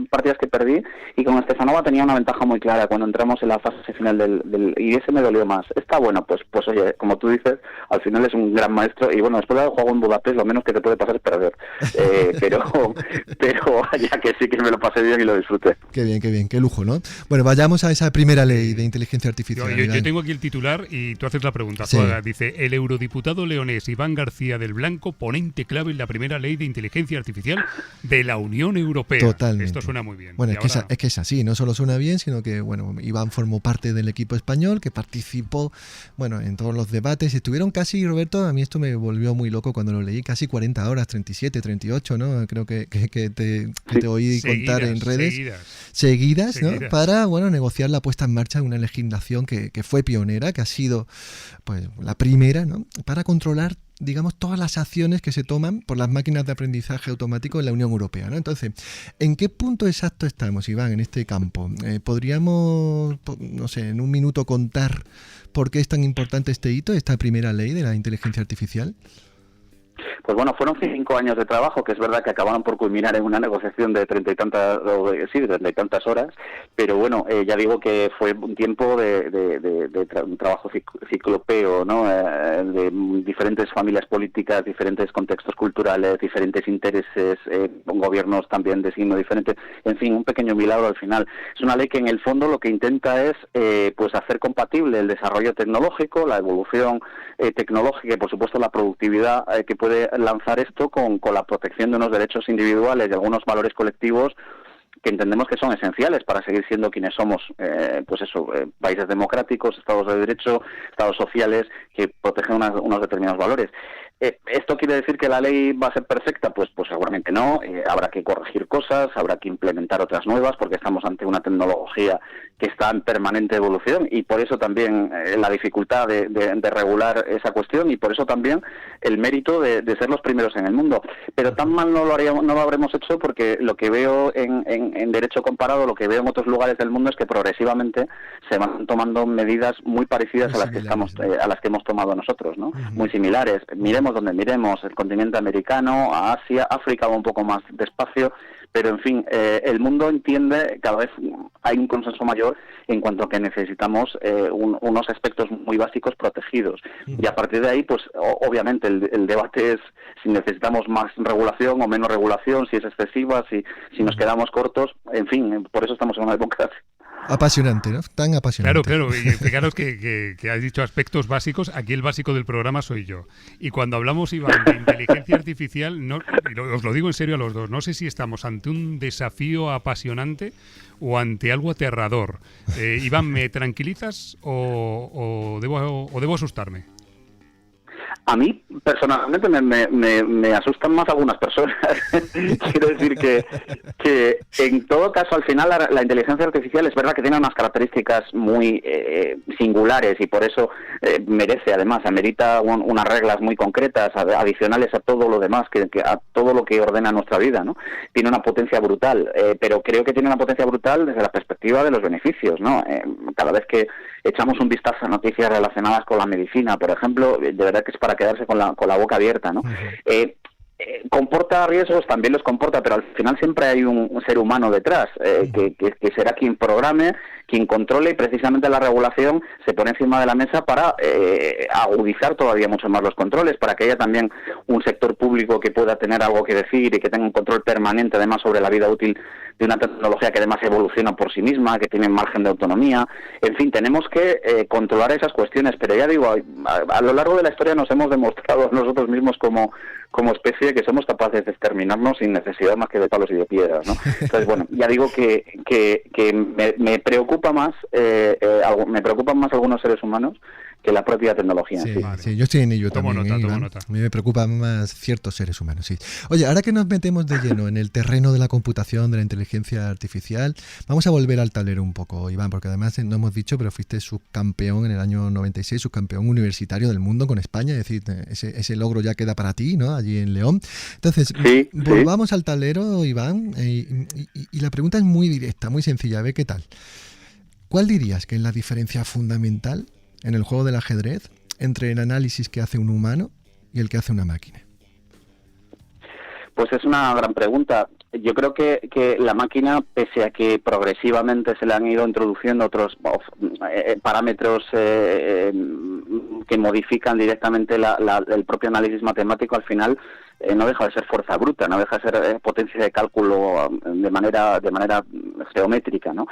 partidas que perdí, y con Stefanova tenía una ventaja muy clara cuando entramos en la fase final y ese me dolió más. Está bueno, pues oye, como tú dices, al final es un gran maestro, y bueno, después de haber jugado en Budapest, lo menos que te puede pasar es perder. Pero ya que sí que me lo pasé bien y lo disfruté. Qué bien, qué lujo, ¿no? Bueno, vayamos a esa primera ley de inteligencia artificial. Yo tengo aquí el titular y tú haces la pregunta. Sí. Dice: el eurodiputado leonés Iván García del Blanco, ponente clave en la primera ley de inteligencia artificial de la Unión Europea. Totalmente. Esto suena muy bien. Bueno, es que es así, no solo suena bien, sino que, bueno, Iván formó parte del equipo español que participó, bueno, en todos los debates. Estuvieron casi, Roberto, a mí esto me volvió muy loco cuando lo leí, casi 40 horas, 37, 38, ¿no? Creo que te oí contar en redes. Seguidas, ¿no? Para, bueno, negociar la puesta en marcha de una legislación que fue pionera, que ha sido, pues, la primera, ¿no? Para controlar, digamos, todas las acciones que se toman por las máquinas de aprendizaje automático en la Unión Europea, ¿no? Entonces, ¿en qué punto exacto estamos, Iván, en este campo? ¿Podríamos, no sé, en un minuto contar por qué es tan importante este hito, esta primera ley de la inteligencia artificial? pues bueno, fueron 5 años de trabajo, que es verdad que acabaron por culminar en una negociación de 30 y tantas horas, pero bueno, ya digo que fue un tiempo de un trabajo ciclopeo, ¿no? De diferentes familias políticas, diferentes contextos culturales, diferentes intereses, gobiernos también de signo diferente, en fin, un pequeño milagro al final. Es una ley que en el fondo lo que intenta es pues hacer compatible el desarrollo tecnológico, la evolución tecnológica y por supuesto la productividad que puede lanzar esto con la protección de unos derechos individuales y algunos valores colectivos que entendemos que son esenciales para seguir siendo quienes somos, países democráticos, estados de derecho, estados sociales que protegen unos determinados valores. ¿Esto quiere decir que la ley va a ser perfecta? Pues seguramente no. Habrá que corregir cosas, habrá que implementar otras nuevas, porque estamos ante una tecnología que está en permanente evolución y por eso también la dificultad de regular esa cuestión y por eso también el mérito de ser los primeros en el mundo. Pero tan mal no lo habremos hecho, porque lo que veo en derecho comparado, lo que veo en otros lugares del mundo es que progresivamente se van tomando medidas muy parecidas a las que hemos tomado nosotros, ¿no? Muy similares. Miremos donde miremos, el continente americano, a Asia, África va un poco más despacio, pero en fin, el mundo entiende, cada vez hay un consenso mayor en cuanto a que necesitamos unos aspectos muy básicos protegidos. Y a partir de ahí, pues obviamente el debate es si necesitamos más regulación o menos regulación, si es excesiva, si nos quedamos cortos, en fin, por eso estamos en una democracia. Apasionante, ¿no? Tan apasionante. Claro, y fijaros que has dicho aspectos básicos, aquí el básico del programa soy yo. Y cuando hablamos, Iván, de inteligencia artificial, os lo digo en serio a los dos, no sé si estamos ante un desafío apasionante o ante algo aterrador. Iván, ¿me tranquilizas o debo asustarme? A mí, personalmente, me asustan más algunas personas. Quiero decir que en todo caso, al final, la inteligencia artificial es verdad que tiene unas características muy singulares y por eso amerita unas reglas muy concretas, adicionales a todo lo demás, a todo lo que ordena nuestra vida, ¿no? Tiene una potencia brutal, pero creo que tiene una potencia brutal desde la perspectiva de los beneficios, ¿no? Cada vez que echamos un vistazo a noticias relacionadas con la medicina, por ejemplo, de verdad que es para quedarse con la boca abierta, ¿no? ¿Comporta riesgos? También los comporta, pero al final siempre hay un ser humano detrás, que será quien programe, quien controle, y precisamente la regulación se pone encima de la mesa para agudizar todavía mucho más los controles, para que haya también un sector público que pueda tener algo que decir y que tenga un control permanente además sobre la vida útil de una tecnología que además evoluciona por sí misma, que tiene margen de autonomía. En fin, tenemos que controlar esas cuestiones, pero ya digo, a lo largo de la historia nos hemos demostrado nosotros mismos como especie que somos capaces de exterminarnos sin necesidad más que de palos y de piedras, ¿no? Entonces, bueno, ya digo que me preocupan más algunos seres humanos que la propia tecnología. Sí, sí, yo estoy en ello tomo también. Tomo nota. A mí me preocupan más ciertos seres humanos, sí. Oye, ahora que nos metemos de lleno en el terreno de la computación, de la inteligencia artificial, vamos a volver al tablero un poco, Iván, porque además no hemos dicho, pero fuiste subcampeón en el año 96, subcampeón universitario del mundo con España, es decir, ese logro ya queda para ti, ¿no? Allí en León. Entonces, volvamos al tablero, Iván, y la pregunta es muy directa, muy sencilla, a ver qué tal. ¿Cuál dirías que es la diferencia fundamental en el juego del ajedrez entre el análisis que hace un humano y el que hace una máquina? Pues es una gran pregunta. Yo creo que la máquina, pese a que progresivamente se le han ido introduciendo otros parámetros que modifican directamente el propio análisis matemático, al final no deja de ser fuerza bruta, no deja de ser potencia de cálculo de manera geométrica, ¿no?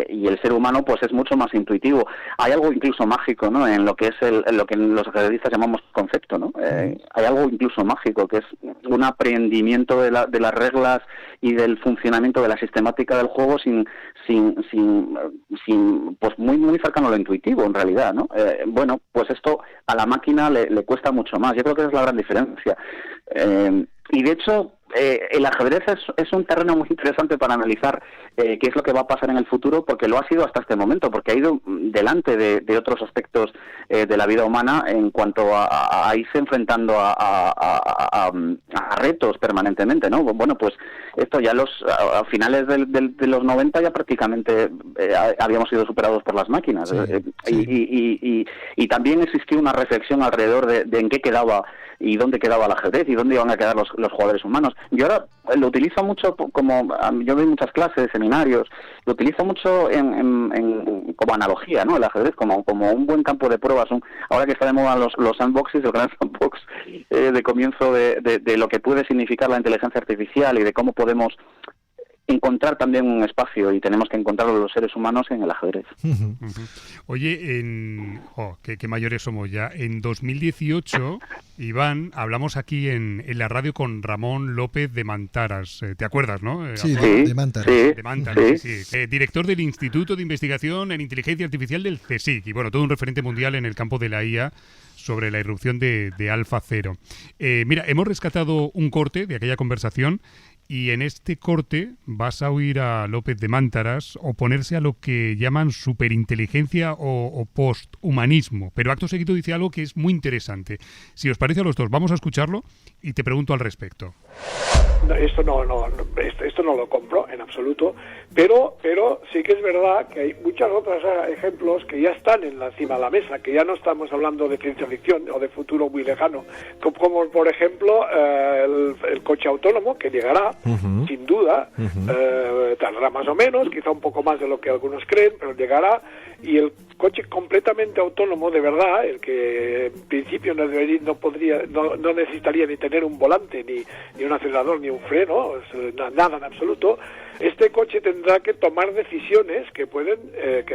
Y el ser humano pues es mucho más intuitivo. Hay algo incluso mágico, ¿no? En lo que es lo que los ajedrecistas llamamos concepto, ¿no? Hay algo incluso mágico, que es un aprendimiento de las reglas y del funcionamiento de la sistemática del juego sin pues muy cercano a lo intuitivo en realidad, ¿no? Bueno, pues esto a la máquina le cuesta mucho más. Yo creo que esa es la gran diferencia. Y de hecho, el ajedrez es un terreno muy interesante para analizar qué es lo que va a pasar en el futuro, porque lo ha sido hasta este momento, porque ha ido delante de otros aspectos de la vida humana en cuanto a irse enfrentando a retos permanentemente, ¿no? Bueno, pues esto ya a finales de los 90 ya prácticamente habíamos sido superados por las máquinas. Sí. Y también existió una reflexión alrededor de en qué quedaba y dónde quedaba el ajedrez y dónde iban a quedar los jugadores humanos. Yo ahora lo utilizo mucho yo doy muchas clases, seminarios, lo utilizo mucho como analogía, ¿no? El ajedrez como un buen campo de pruebas. Ahora que está de moda los sandboxes, el gran sandbox de comienzo de lo que puede significar la inteligencia artificial y de cómo podemos encontrar también un espacio, y tenemos que encontrarlo los seres humanos en el ajedrez. Oye, qué mayores somos ya. En 2018, Iván, hablamos aquí en la radio con Ramón López de Mantaras. ¿Te acuerdas, no? Sí, de Mantaras. De Mantaras, sí. Director del Instituto de Investigación en Inteligencia Artificial del CSIC, y bueno, todo un referente mundial en el campo de la IA sobre la irrupción de AlphaZero. Mira, hemos rescatado un corte de aquella conversación. Y en este corte vas a oír a López de Mantaras oponerse a lo que llaman superinteligencia o posthumanismo. Pero acto seguido dice algo que es muy interesante. Si os parece a los dos, vamos a escucharlo y te pregunto al respecto. Esto no lo compro en absoluto, pero sí que es verdad que hay muchos otros ejemplos que ya están encima de la mesa, que ya no estamos hablando de ciencia ficción o de futuro muy lejano, como por ejemplo el coche autónomo, que llegará, sin duda, tardará más o menos, quizá un poco más de lo que algunos creen, pero llegará, y el coche completamente autónomo de verdad, el que en principio no necesitaría ni tener un volante, ni un acelerador, ni un freno, nada en absoluto. Este coche tendrá que tomar decisiones que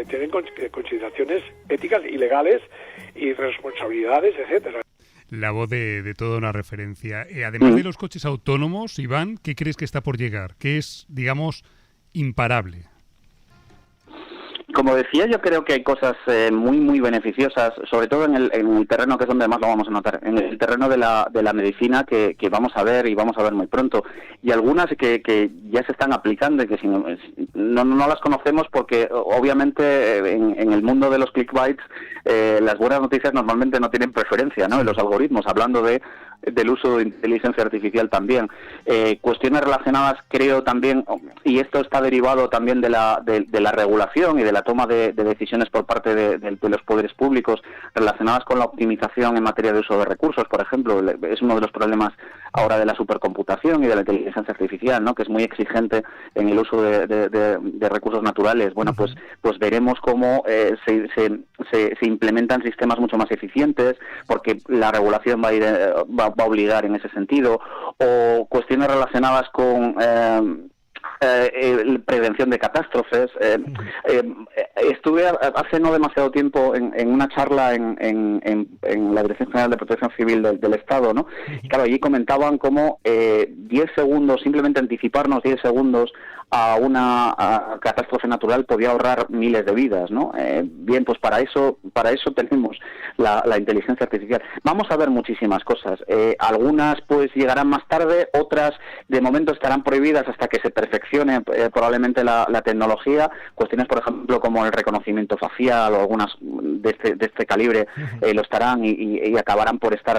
tienen consideraciones éticas y legales y responsabilidades, etcétera. La voz de toda una referencia. Además de los coches autónomos, Iván, ¿qué crees que está por llegar? ¿Qué es, digamos, imparable? Como decía, yo creo que hay cosas muy, muy beneficiosas, sobre todo en el terreno, que es donde más lo vamos a notar, en el terreno de la medicina, que vamos a ver muy pronto. Y algunas que ya se están aplicando y que no las conocemos porque, obviamente, en el mundo de los clickbaits, las buenas noticias normalmente no tienen preferencia, ¿no? En los algoritmos, hablando del uso de inteligencia artificial también. Cuestiones relacionadas, creo también, y esto está derivado también de la regulación y de la toma de decisiones por parte de los poderes públicos relacionadas con la optimización en materia de uso de recursos, por ejemplo. Es uno de los problemas ahora de la supercomputación y de la inteligencia artificial, ¿no? Que es muy exigente en el uso de recursos naturales. Bueno, pues veremos cómo se implementan sistemas mucho más eficientes, porque la regulación va a obligar en ese sentido, o cuestiones relacionadas con prevención de catástrofes. Estuve hace no demasiado tiempo en una charla en la Dirección General de Protección Civil del Estado, ¿no? Y claro, allí comentaban cómo 10 segundos, simplemente anticiparnos 10 segundos a una catástrofe natural podía ahorrar miles de vidas, ¿no? Bien, pues para eso tenemos la inteligencia artificial. Vamos a ver muchísimas cosas. Algunas pues llegarán más tarde, otras de momento estarán prohibidas hasta que se perfeccione probablemente la tecnología. Cuestiones, por ejemplo, como el reconocimiento facial o algunas de este calibre lo estarán y acabarán por estar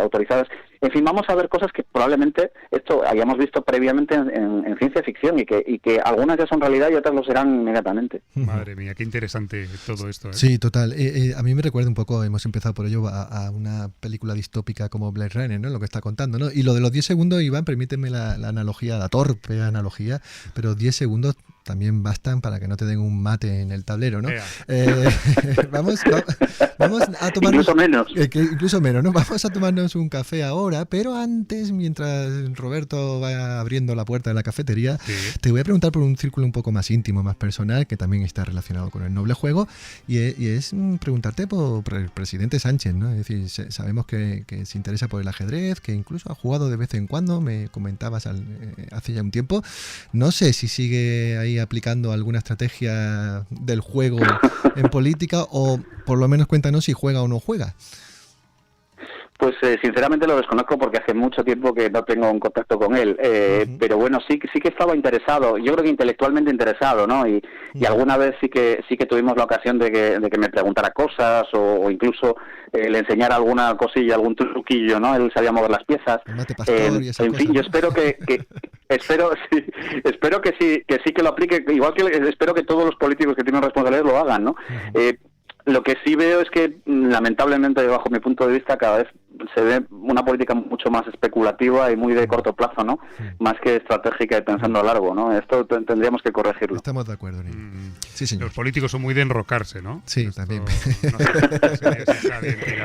autorizadas. En fin, vamos a ver cosas que probablemente esto hayamos visto previamente en ciencia ficción y que algunas ya son realidad y otras lo serán inmediatamente. Madre mía, qué interesante todo esto, ¿eh? Sí, total. A mí me recuerda un poco, hemos empezado por ello, a una película distópica como Blade Runner, ¿no? Lo que está contando, ¿no? Y lo de los 10 segundos, Iván, permíteme la analogía, la torpe analogía, pero 10 segundos también bastan para que no te den un mate en el tablero, ¿no? Vamos a tomarnos... Incluso menos. Incluso menos, ¿no? Vamos a tomarnos un café ahora, pero antes, mientras Roberto va abriendo la puerta de la cafetería, te voy a preguntar por un círculo un poco más íntimo, más personal, que también está relacionado con el noble juego, y es preguntarte por el presidente Sánchez, ¿no? Es decir, sabemos que se interesa por el ajedrez, que incluso ha jugado de vez en cuando, me comentabas hace ya un tiempo. No sé si sigue ahí aplicando alguna estrategia del juego en política, o por lo menos cuéntanos si juega o no juega. Pues sinceramente lo desconozco porque hace mucho tiempo que no tengo un contacto con él, pero bueno, sí que estaba interesado, yo creo que intelectualmente interesado, ¿no? Y alguna vez sí que tuvimos la ocasión de que me preguntara cosas o incluso le enseñara alguna cosilla, algún truquillo, ¿no? Él sabía mover las piezas. En fin, yo espero espero que sí que lo aplique, igual que espero que todos los políticos que tienen responsabilidades lo hagan, ¿no? Lo que sí veo es que, lamentablemente, bajo mi punto de vista, cada vez se ve una política mucho más especulativa y muy de corto plazo, ¿no? Más que estratégica y pensando a largo, ¿no? Esto tendríamos que corregirlo. Estamos de acuerdo en ello. Sí, señor. Los políticos son muy de enrocarse, ¿no? Sí, esto, también.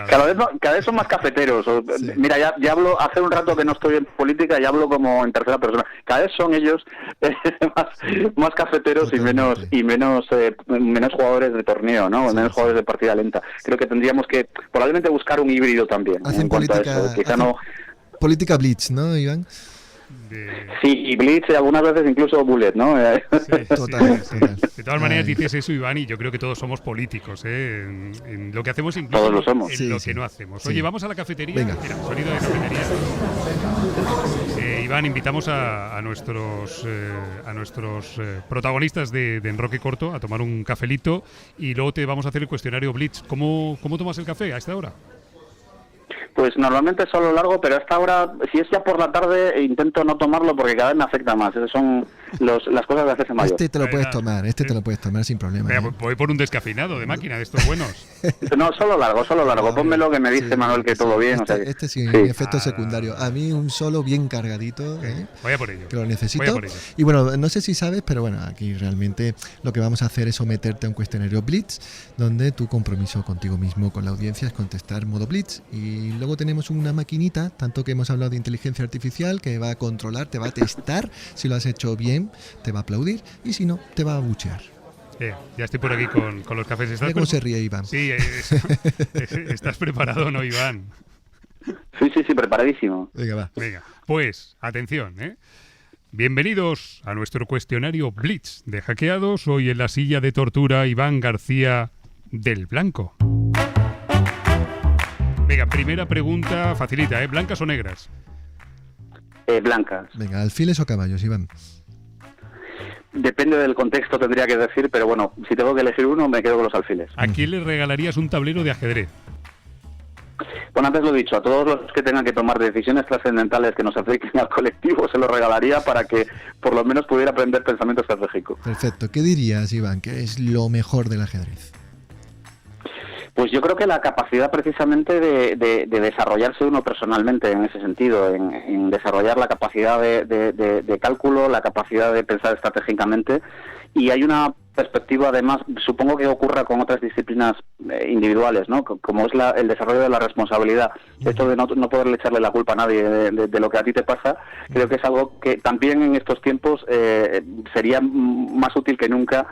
Cada vez son más cafeteros. Sí. Mira, ya hablo, hace un rato que no estoy en política y hablo como en tercera persona. Cada vez son ellos más cafeteros y menos jugadores de torneo, ¿no? Menos jugadores de partida lenta. Creo que tendríamos que probablemente buscar un híbrido también. Hacen política blitz, ¿no, Iván? Sí, y blitz y algunas veces incluso bullet, ¿no? Sí, total. De todas maneras dices eso, Iván, y yo creo que todos somos políticos, ¿eh? En lo que hacemos, incluso todos lo somos. En lo que no hacemos. Sí. Oye, vamos a la cafetería. Venga. Mira, sonido de cafetería. Iván, invitamos a nuestros protagonistas de Enroque Corto a tomar un cafelito y luego te vamos a hacer el cuestionario Blitz. ¿Cómo tomas el café a esta hora? Pues normalmente solo largo, pero a esta hora, si es ya por la tarde, intento no tomarlo porque cada vez me afecta más. Esas son las cosas de hacerse mayor. Te lo puedes tomar sin problema. Venga, voy por un descafeinado de máquina, de estos buenos. No, solo largo. Pónmelo que me dice Manuel que todo bien. Sin efecto secundario. A mí un solo bien cargadito. Vaya por ello. Que lo necesito. Y bueno, no sé si sabes, pero bueno, aquí realmente lo que vamos a hacer es someterte a un cuestionario Blitz, donde tu compromiso contigo mismo, con la audiencia, es contestar modo Blitz. Y luego tenemos una maquinita, tanto que hemos hablado de inteligencia artificial, que va a controlar, te va a testar, si lo has hecho bien, te va a aplaudir, y si no, te va a buchear. Ya estoy por aquí con los cafés. Mira cómo se ríe Iván. Sí, ¿estás preparado, no, Iván? Sí, preparadísimo. Venga, pues, atención, Bienvenidos a nuestro cuestionario Blitz de Hackeados. Hoy en la silla de tortura, Iván García del Blanco. Venga, primera pregunta facilita, ¿blancas o negras? Blancas. Venga, ¿alfiles o caballos, Iván? Depende del contexto, tendría que decir, pero bueno, si tengo que elegir uno, me quedo con los alfiles. ¿A quién le regalarías un tablero de ajedrez? Bueno, antes lo he dicho, a todos los que tengan que tomar decisiones trascendentales que nos afecten al colectivo, se lo regalaría para que por lo menos pudiera aprender pensamiento estratégico. Perfecto. ¿Qué dirías, Iván, que es lo mejor del ajedrez? Pues yo creo que la capacidad precisamente de desarrollarse uno personalmente en ese sentido, en desarrollar la capacidad de cálculo, la capacidad de pensar estratégicamente, y hay una perspectiva además, supongo que ocurra con otras disciplinas individuales, ¿no? Como es el desarrollo de la responsabilidad. Esto de no poderle echarle la culpa a nadie de lo que a ti te pasa, creo que es algo que también en estos tiempos sería más útil que nunca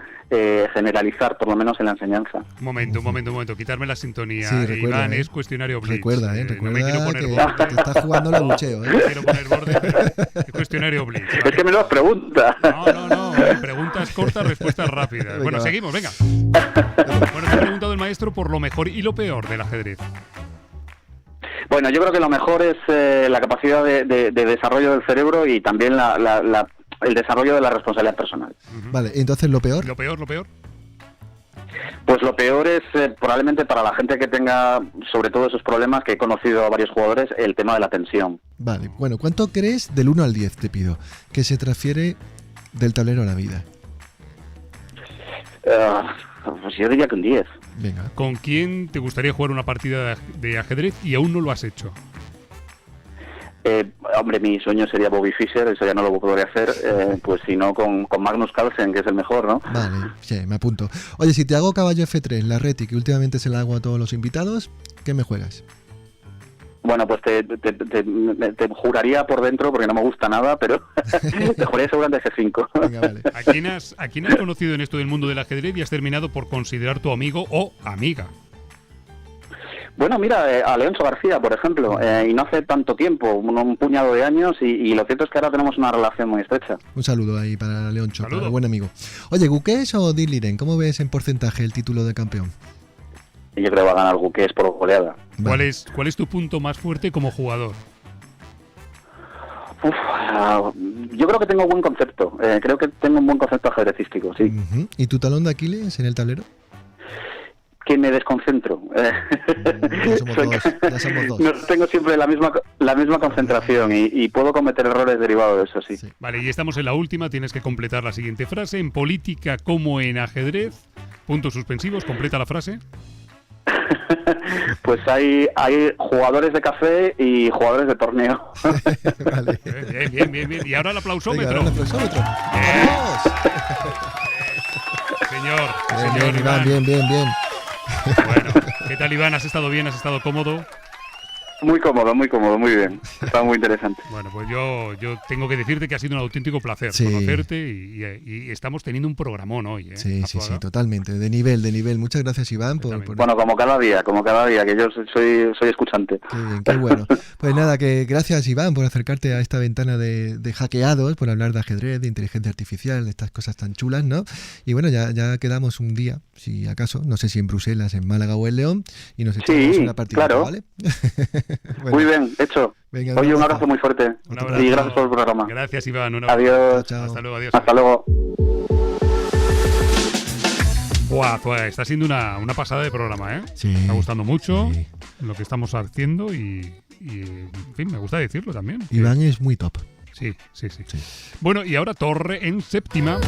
generalizar, por lo menos en la enseñanza. Un momento, quitarme la sintonía. Sí, recuerda, Iván, es cuestionario Blitz. Recuerda, no me quiero poner que borde. te estás jugando el abucheo, No me quiero poner borde, es cuestionario Blitz. ¿Vale? Es que me lo pregunta. No, preguntas cortas, respuestas rápidas. Bueno, seguimos, venga. Bueno, te ha preguntado el maestro por lo mejor y lo peor del ajedrez. Bueno, yo creo que lo mejor es la capacidad de desarrollo del cerebro y también el desarrollo de la responsabilidad personal. Vale, entonces ¿lo peor? ¿Lo peor? Pues lo peor es probablemente para la gente que tenga sobre todo esos problemas, que he conocido a varios jugadores, el tema de la tensión. Vale, bueno, ¿cuánto crees del 1 al 10, te pido, que se transfiere del tablero a la vida? Pues yo diría que un 10. Venga. ¿Con quién te gustaría jugar una partida de ajedrez y aún no lo has hecho? Hombre, mi sueño sería Bobby Fischer, eso ya no lo podría hacer, pues si no con Magnus Carlsen, que es el mejor, ¿no? Vale, sí, me apunto. Oye, si te hago caballo F3, la reti, que últimamente se la hago a todos los invitados, ¿qué me juegas? Bueno, pues te juraría por dentro, porque no me gusta nada, pero te juraría seguramente F5. Venga, vale. ¿A quién has conocido en esto del mundo del ajedrez y has terminado por considerar tu amigo o amiga? Bueno, mira, a Leoncho García, por ejemplo, y no hace tanto tiempo, un puñado de años, y lo cierto es que ahora tenemos una relación muy estrecha. Un saludo ahí para Leoncho, para el buen amigo. Oye, ¿Guqués o Diliren? ¿Cómo ves en porcentaje el título de campeón? y yo creo que va a ganar Guqués por goleada. ¿Cuál es tu punto más fuerte como jugador? Yo creo que tengo buen concepto. Creo que tengo un buen concepto ajedrecístico, sí. Uh-huh. ¿Y tu talón de Aquiles en el tablero? Que me desconcentro. Ya somos dos. No tengo siempre la misma concentración y puedo cometer errores derivados de eso, sí. Vale, y estamos en la última. Tienes que completar la siguiente frase. En política como en ajedrez, puntos suspensivos, completa la frase. Pues hay jugadores de café y jugadores de torneo. Vale. Bien. Y ahora el aplausómetro. Venga, ahora el aplausómetro. Señor Iván. Bien. Bueno, ¿qué tal, Iván? ¿Has estado bien? ¿Has estado cómodo? Muy cómodo, muy bien. Está muy interesante. Bueno, pues yo tengo que decirte que ha sido un auténtico placer conocerte y estamos teniendo un programón hoy, ¿eh? Sí, totalmente. De nivel. Muchas gracias, Iván. Bueno, como cada día, que yo soy escuchante. Qué bien, qué bueno. Pues nada, que gracias, Iván, por acercarte a esta ventana de hackeados, por hablar de ajedrez, de inteligencia artificial, de estas cosas tan chulas, ¿no? Y bueno, ya quedamos un día, si acaso, no sé si en Bruselas, en Málaga o en León, y nos echamos una partida, claro. ¿vale? Bueno. Muy bien, hecho. Venga, oye, un abrazo muy fuerte. Y gracias por el programa. Gracias, Iván. Un abrazo. Adiós. Chao. Hasta luego, adiós. Hasta luego. Buah, está siendo una pasada de programa, ¿eh? Sí. Me está gustando mucho lo que estamos haciendo y, en fin, me gusta decirlo también. Iván es muy top. Sí. Bueno, y ahora Torre en séptima.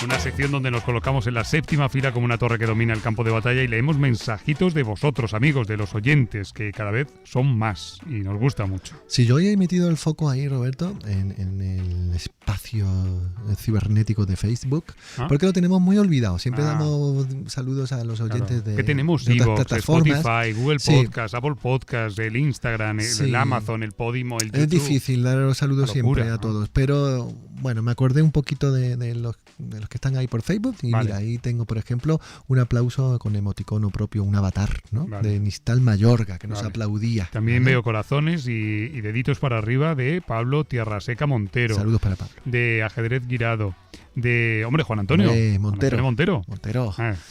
Una sección donde nos colocamos en la séptima fila como una torre que domina el campo de batalla y leemos mensajitos de vosotros, amigos, de los oyentes, que cada vez son más y nos gusta mucho. Si yo he metido el foco ahí, Roberto, en el espacio cibernético de Facebook, porque lo tenemos muy olvidado. Siempre damos saludos a los oyentes de que tenemos de otras Evox, plataformas. Spotify, Google Podcast, Apple Podcast, el Instagram, el Amazon, el Podimo, el YouTube. Es difícil dar los saludos siempre a todos, pero bueno, me acordé un poquito de los que están ahí por Facebook y mira, ahí tengo, por ejemplo, un aplauso con emoticono propio, un avatar, ¿no? De Nistal Mayorga, que nos aplaudía. También veo corazones y deditos para arriba de Pablo Tierraseca Montero. Saludos para Pablo. De Ajedrez Guirado. De, Juan Antonio. Montero.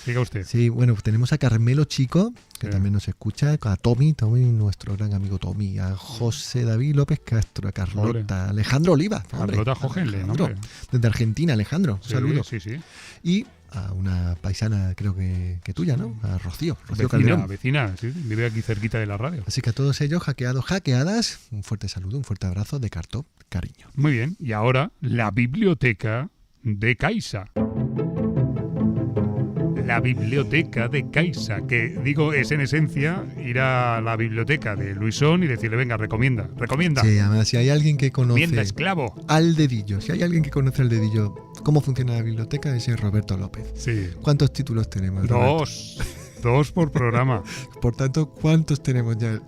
Siga usted. Sí, bueno, pues tenemos a Carmelo Chico, que también nos escucha, a Tommy, nuestro gran amigo Tommy, a José David López Castro, a Carlota, Alejandro Oliva. Carlota Jogenle, ¿no? Desde Argentina, Alejandro, un saludo. Sí. Y a una paisana, creo que tuya, ¿no? A Rocío vecina, sí, vive aquí cerquita de la radio. Así que a todos ellos, hackeadas, un fuerte saludo, un fuerte abrazo de Cartop, cariño. Muy bien, y ahora la biblioteca de Caixa. La biblioteca de Caixa, que digo es en esencia ir a la biblioteca de Luisón y decirle, venga, recomienda. Sí, además, si hay alguien que conoce Mienda, esclavo. al dedillo, cómo funciona la biblioteca, ese es Roberto López. Sí. ¿Cuántos títulos tenemos? Dos por programa. Por tanto, ¿cuántos tenemos ya?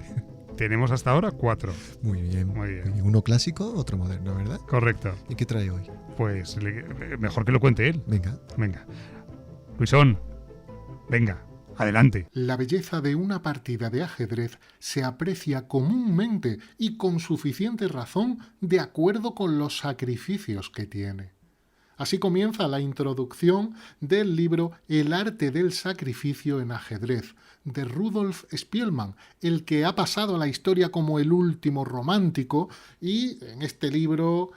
Tenemos hasta ahora 4. Muy bien. Uno clásico, otro moderno, ¿verdad? Correcto. ¿Y qué trae hoy? Pues mejor que lo cuente él. Venga. Luisón, venga, adelante. La belleza de una partida de ajedrez se aprecia comúnmente y con suficiente razón de acuerdo con los sacrificios que tiene. Así comienza la introducción del libro El arte del sacrificio en ajedrez, de Rudolf Spielmann, el que ha pasado a la historia como el último romántico, y en este libro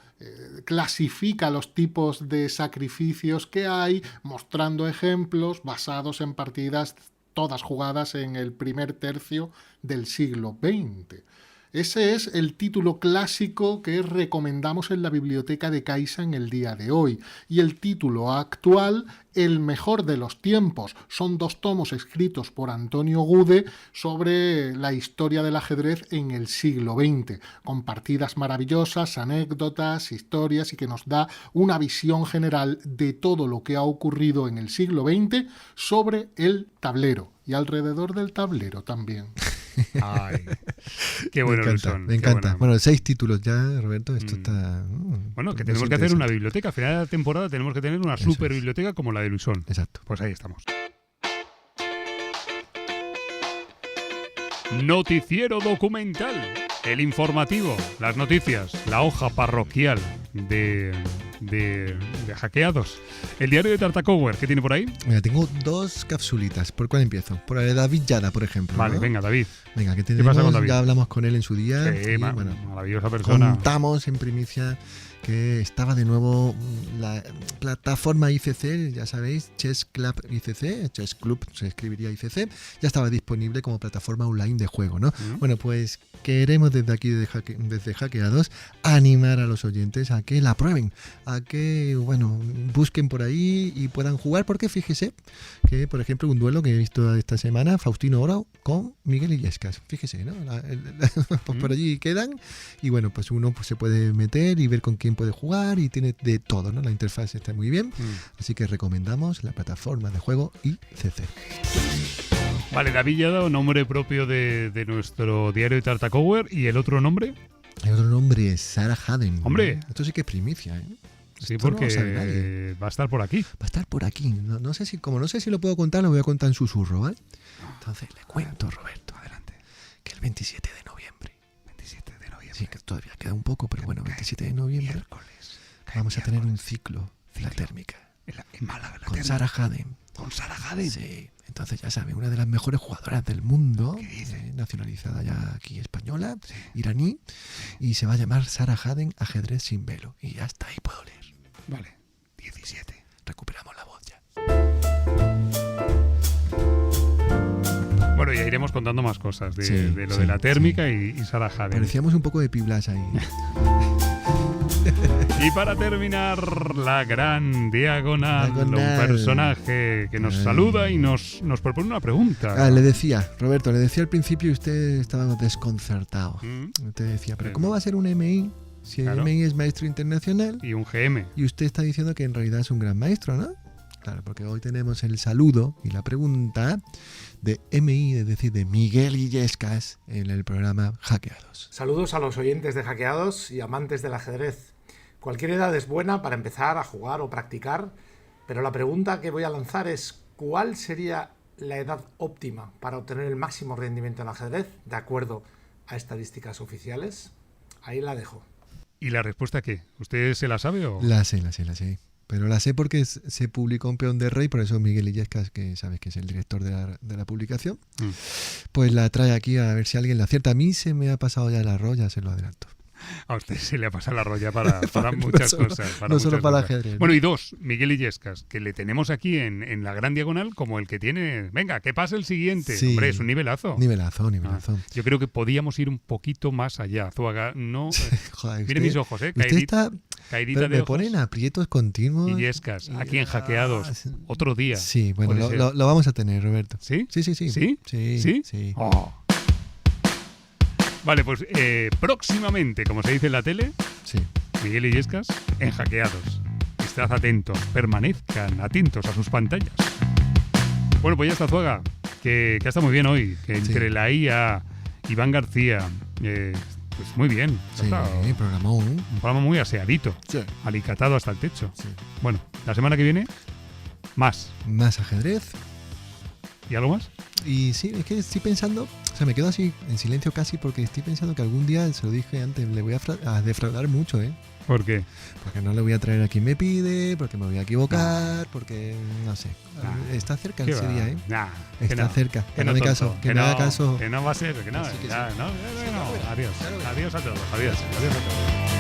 clasifica los tipos de sacrificios que hay, mostrando ejemplos basados en partidas todas jugadas en el primer tercio del siglo XX. Ese es el título clásico que recomendamos en la biblioteca de Caixa en el día de hoy. Y el título actual, El mejor de los tiempos. Son 2 tomos escritos por Antonio Gude sobre la historia del ajedrez en el siglo XX, con partidas maravillosas, anécdotas, historias, y que nos da una visión general de todo lo que ha ocurrido en el siglo XX sobre el tablero y alrededor del tablero también. Ay, qué bueno, me encanta. Bueno, 6 títulos ya, Roberto. Esto está. Bueno, que tenemos que hacer una biblioteca. A final de la temporada tenemos que tener una super biblioteca como la de Luisón. Exacto. Pues ahí estamos. Noticiero documental. El informativo, las noticias, la hoja parroquial de de hackeados. El diario de Tartakower, ¿qué tiene por ahí? Mira, tengo 2 capsulitas. ¿Por cuál empiezo? Por la de David Yada, por ejemplo. Vale, ¿no? venga, David. Venga, ¿qué ¿Qué tenemos? pasa con David? Ya hablamos con él en su día. Sí, y, maravillosa persona. Contamos en primicia que estaba de nuevo la plataforma ICC, ya sabéis, Chess Club ICC, Chess Club se escribiría ICC, ya estaba disponible como plataforma online de juego, ¿no? Bueno, pues queremos desde aquí, desde Hackeados, animar a los oyentes a que la prueben, a que, bueno, busquen por ahí y puedan jugar, porque fíjese que, por ejemplo, un duelo que he visto esta semana, Faustino Oro con Miguel Illescas, fíjese, ¿no? Pues por allí quedan y bueno, pues uno pues, se puede meter y ver con quién puede jugar y tiene de todo, ¿no? La interfaz está muy bien, así que recomendamos la plataforma de juego ICC. Vale, David ya ha dado nombre propio de nuestro diario de Tartakower. ¿Y el otro nombre? El otro nombre es Sarah Haden. ¡Hombre! Esto sí que es primicia, ¿eh? Sí, Esto porque no lo sabe nadie. va a estar por aquí. Va a estar por aquí. No sé si lo puedo contar, lo voy a contar en susurro, ¿vale? Entonces le cuento, Roberto, adelante, que el 27 de noviembre. 27 de noviembre. Sí, que todavía queda un poco, pero bueno, 27 de noviembre. Miércoles. Vamos a tener un ciclo de la térmica. En Málaga, con Sarah Haden. ¿Con Sarah Haden? Sí. Entonces, ya sabe, una de las mejores jugadoras del mundo, nacionalizada ya aquí española, iraní, y se va a llamar Sarah Haden Ajedrez sin velo. Y ya está, ahí puedo leer. Vale, 17. Recuperamos la voz ya. Bueno, ya iremos contando más cosas de lo de la térmica y Sarah Haden. Parecíamos un poco de Piblas ahí. Y para terminar, la gran diagonal. Un personaje que nos saluda y nos propone una pregunta. Le decía, Roberto, al principio y usted estaba desconcertado. Usted decía, ¿pero cómo va a ser un MI? Si el MI es maestro internacional. Y un GM. Y usted está diciendo que en realidad es un gran maestro, ¿no? Claro, porque hoy tenemos el saludo y la pregunta de MI, es decir, de Miguel Illescas, en el programa Hackeados. Saludos a los oyentes de Hackeados y amantes del ajedrez. Cualquier edad es buena para empezar a jugar o practicar, pero la pregunta que voy a lanzar es ¿cuál sería la edad óptima para obtener el máximo rendimiento en ajedrez de acuerdo a estadísticas oficiales? Ahí la dejo. ¿Y la respuesta qué? ¿Usted se la sabe o...? La sé. Pero la sé porque se publicó en Peón de Rey, por eso Miguel Illescas, que sabes que es el director de la publicación, pues la trae aquí a ver si alguien la acierta. A mí se me ha pasado ya el arroz, ya se lo adelanto. A usted se le ha pasado la rolla para muchas cosas. No solo para el ajedrez. Bueno, y 2, Miguel Illescas, que le tenemos aquí en la gran diagonal como el que tiene... Venga, que pase el siguiente. Sí. Hombre, es un nivelazo. Nivelazo. Yo creo que podíamos ir un poquito más allá. Zuaga, no... Joder, mire mis ojos, ¿eh? Caidita de me ojos. Ponen aprietos continuos. Illescas, aquí en Hackeados. Otro día. Sí, bueno, lo vamos a tener, Roberto. ¿Sí? Sí. ¿Sí? Oh. Vale, pues próximamente, como se dice en la tele, Miguel Illescas en Hackeados. Estad atentos, permanezcan atentos a sus pantallas. Bueno, pues ya está, Zuaga, que está muy bien hoy, que entre la IA, Iván García, pues muy bien. Programó un programa muy aseadito, alicatado hasta el techo. Sí. Bueno, la semana que viene, más ajedrez. ¿Y algo más? Y sí, es que estoy pensando, o sea, me quedo así en silencio casi porque estoy pensando que algún día, se lo dije antes, le voy a defraudar mucho, ¿eh? ¿Por qué? Porque no le voy a traer a quien me pide, porque me voy a equivocar, porque, no sé. Está cerca ese día, ¿eh? Está cerca. Que no me caso. Que no haga caso. Que no va a ser, que no. Adiós. Adiós a todos. Adiós a todos.